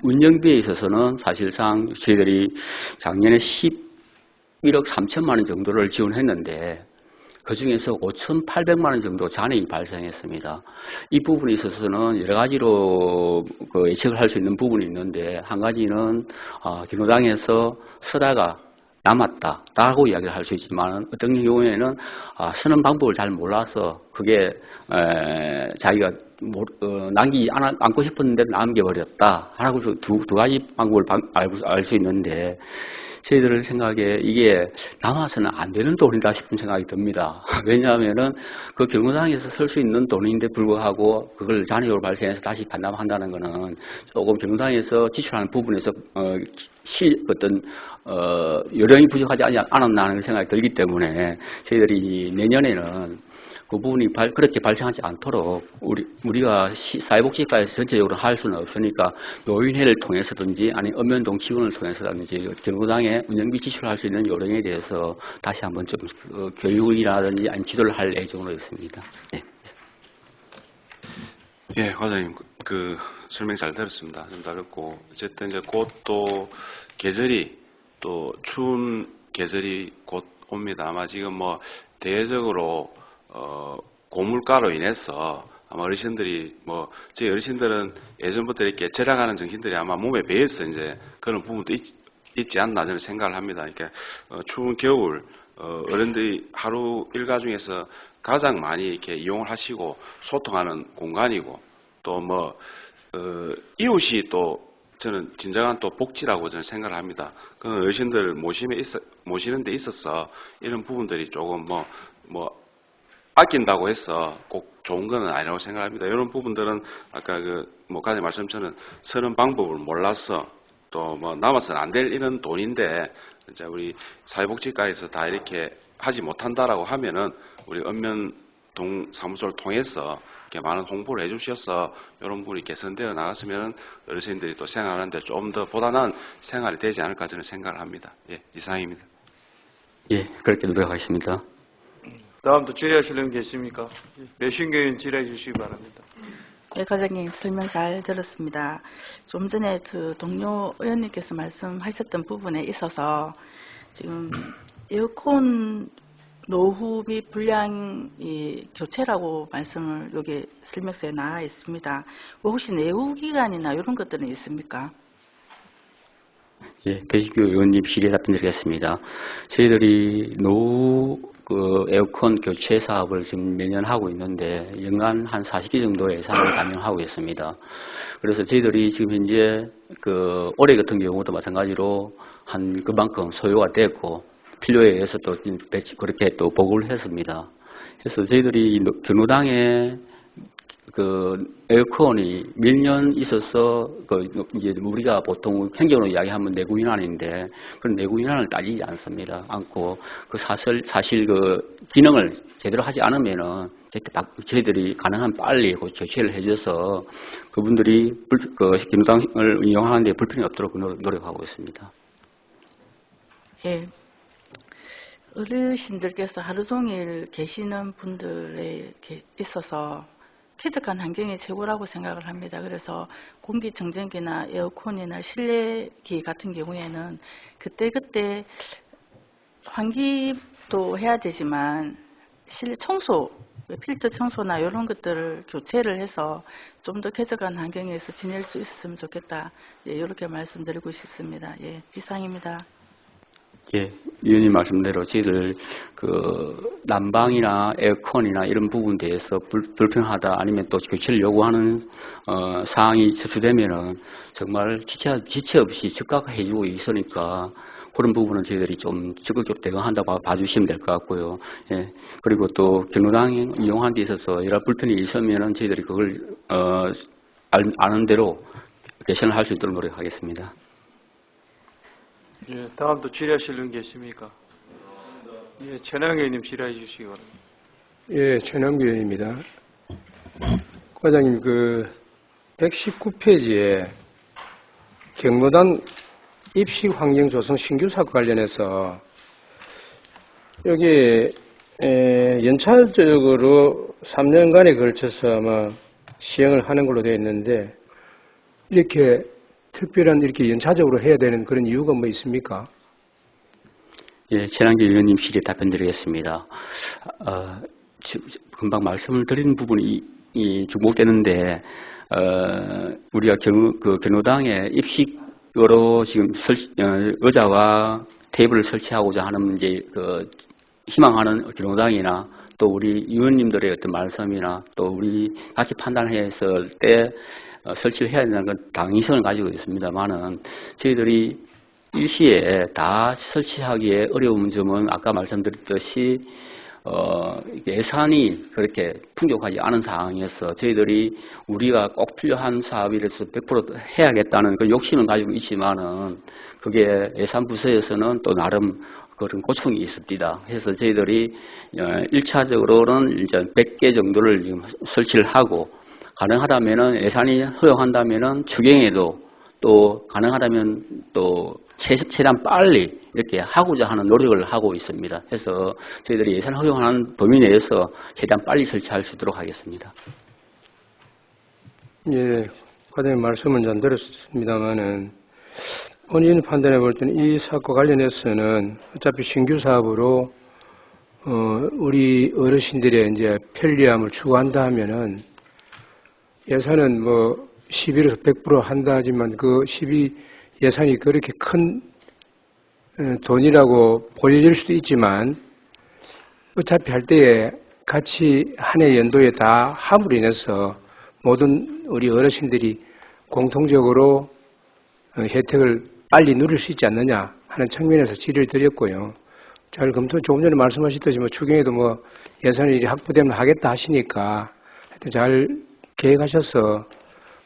운영비에 있어서는 사실상 저희들이 작년에 11억 3천만 원 정도를 지원했는데 그 중에서 5,800만 원 정도 잔액이 발생했습니다. 이 부분에 있어서는 여러 가지로 예측을 할 수 있는 부분이 있는데 한 가지는 경로당에서 쓰다가 남았다라고 이야기를 할 수 있지만 어떤 경우에는 쓰는 방법을 잘 몰라서 그게 자기가 남기지 않고 싶었는데 남겨버렸다 하고 두 가지 방법을 알 수 있는데 저희들 생각에 이게 남아서는 안 되는 돈이다 싶은 생각이 듭니다. 왜냐하면은 그 경로당에서 쓸 수 있는 돈인데 불구하고 그걸 잔여로 발생해서 다시 반납한다는 거는 조금 경로당에서 지출하는 부분에서 어떤 요령이 부족하지 않았나는 생각이 들기 때문에 저희들이 내년에는 그 부분이 그렇게 발생하지 않도록 우리가 사회복지과에서 전체적으로 할 수는 없으니까 노인회를 통해서든지 아니면 읍면동 직원을 통해서든지 경로당에 운영비 지출할 수 있는 요령에 대해서 다시 한번 좀 교육이라든지 아니면 지도를 할 예정으로 있습니다. 네. 예, 과장님 그 설명 잘 들었습니다. 좀 다르고 어쨌든 이제 곧 또 계절이 또 추운 계절이 곧 옵니다. 아마 지금 뭐 대외적으로 고물가로 인해서 아마 어르신들이 저희 어르신들은 예전부터 이렇게 절약하는 정신들이 아마 몸에 배어서 이제 그런 부분도 있지 않나 저는 생각을 합니다. 그러니까 추운 겨울 어른들이 하루 일과 중에서 가장 많이 이렇게 이용을 하시고 소통하는 공간이고 또 이웃이 또 저는 진정한 또 복지라고 저는 생각을 합니다. 그런 어르신들 모시는 데 있어서 이런 부분들이 조금 아낀다고 해서 꼭 좋은 거는 아니라고 생각합니다. 이런 부분들은 아까 과장님 말씀처럼 쓰는 방법을 몰라서 또 남아서는 안 될 이런 돈인데 이제 우리 사회복지과에서 다 이렇게 하지 못한다라고 하면은 우리 읍면동 사무소를 통해서 이렇게 많은 홍보를 해주셔서 이런 부분이 개선되어 나갔으면 어르신들이 또 생활하는데 좀 더 보다 나은 생활이 되지 않을까 저는 생각을 합니다. 예, 이상입니다. 예, 그렇게 노력하겠습니다. 다음 또 질의하실 의원 계십니까? 매신교 의원 질의해 주시기 바랍니다. 네, 과장님 설명 잘 들었습니다. 좀 전에 그 동료 의원님께서 말씀하셨던 부분에 있어서 지금 에어컨 노후 및 불량 교체라고 말씀을 여기 설명서에 나와 있습니다. 혹시 내후 기간이나 이런 것들은 있습니까? 예, 배식규 의원님 질의 답변드리겠습니다. 저희들이 노후 에어컨 교체 사업을 지금 매년 하고 있는데 연간 한 40기 정도 예산을 반영하고 있습니다. 그래서 저희들이 지금 현재 올해 같은 경우도 마찬가지로 한 그만큼 소요가 됐고 필요에 의해서 또 그렇게 또 보고를 했습니다. 그래서 저희들이 경로당에 에어컨이 몇 년 있어서 이제 우리가 보통 행정으로 이야기하면 내구 인원인데 그런 내구 인원을 따지지 않고 사실 기능을 제대로 하지 않으면은 저희들이 가능한 빨리 교체를 해줘서 그분들이 경로당을 이용하는 데 불편이 없도록 노력하고 있습니다. 예. 어르신들께서 하루 종일 계시는 분들에 있어서 쾌적한 환경이 최고라고 생각을 합니다. 그래서 공기청정기나 에어컨이나 실내기 같은 경우에는 그때그때 환기도 해야 되지만 실내 청소, 필터 청소나 이런 것들을 교체를 해서 좀 더 쾌적한 환경에서 지낼 수 있었으면 좋겠다. 예, 이렇게 말씀드리고 싶습니다. 예, 이상입니다. 예, 위원님 말씀대로 저희들 난방이나 에어컨이나 이런 부분에 대해서 불편하다 아니면 또 교체를 요구하는 사항이 접수되면은 정말 지체 없이 즉각 해주고 있으니까 그런 부분은 저희들이 좀 적극적으로 대응한다고 봐주시면 될 것 같고요. 예, 그리고 또 경로당 이용하는 데 있어서 여러 불편이 있으면은 저희들이 그걸 아는 대로 개선을 할 수 있도록 노력하겠습니다. 예, 다음 또 질의하실 의원 계십니까? 예, 최남기 의원님 질의해 주시기 바랍니다. 예, 최남기 의원입니다. 과장님, 119페이지에 경로당 입식 환경 조성 신규 사업 관련해서 여기 연차적으로 3년간에 걸쳐서 아마 시행을 하는 걸로 되어 있는데 이렇게 특별한 이렇게 연차적으로 해야 되는 그런 이유가 뭐 있습니까? 예, 최남기 의원님 질의 답변드리겠습니다. 금방 말씀을 드린 부분이 주목되는데 우리가 경로당에 입식으로 지금 의자와 테이블을 설치하고자 하는 이제 희망하는 기농당이나 또 우리 의원님들의 어떤 말씀이나 또 우리 같이 판단했을 때 설치를 해야 된다는 건 당위성을 가지고 있습니다만은 저희들이 일시에 다 설치하기에 어려운 점은 아까 말씀드렸듯이 예산이 그렇게 풍족하지 않은 상황에서 저희들이 우리가 꼭 필요한 사업이라서 100% 해야겠다는 그 욕심을 가지고 있지만은 그게 예산 부서에서는 또 나름 그런 고충이 있습니다. 그래서 저희들이 1차적으로는 이제 100개 정도를 지금 설치를 하고 가능하다면은 예산이 허용한다면은 추경에도 또 가능하다면 또 최대한 빨리 이렇게 하고자 하는 노력을 하고 있습니다. 그래서 저희들이 예산 허용하는 범위 내에서 최대한 빨리 설치할 수 있도록 하겠습니다. 예, 과장님 말씀은 잘 들었습니다만은 본인 판단해 볼 때는 이 사업과 관련해서는 어차피 신규 사업으로 우리 어르신들의 이제 편리함을 추구한다 하면은 예산은 뭐 11에서 100% 한다 하지만 그 12 예산이 그렇게 큰 돈이라고 보여질 수도 있지만 어차피 할 때에 같이 한 해 연도에 다 함으로 인해서 모든 우리 어르신들이 공통적으로 혜택을 빨리 누릴 수 있지 않느냐 하는 측면에서 질의를 드렸고요. 잘 검토, 조금 전에 말씀하셨듯이 뭐 추경에도 뭐 예산이 확보되면 하겠다 하시니까 하여튼 잘 계획하셔서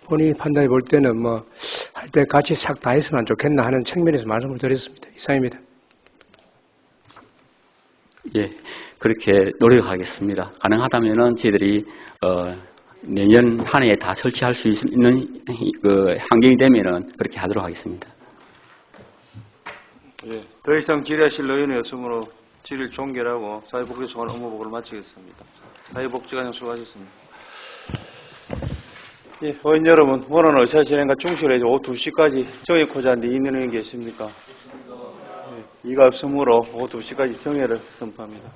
본인이 판단해 볼 때는 뭐 할 때 같이 싹 다 했으면 좋겠나 하는 측면에서 말씀을 드렸습니다. 이상입니다. 예, 그렇게 노력하겠습니다. 가능하다면은 저희들이 내년 한 해에 다 설치할 수 있는 그 환경이 되면은 그렇게 하도록 하겠습니다. 예, 더 이상 질의하실 의원이 없으므로 질의를 종결하고 사회복지소관 업무보고를 마치겠습니다. 사회복지관장 수고하셨습니다. 예, 의원 여러분, 오늘 의사 진행과 중시를 해서 오후 2시까지 정액호자 한데 있는 의원 계십니까? 예, 이가 없으므로 오후 2시까지 정회를 선포합니다.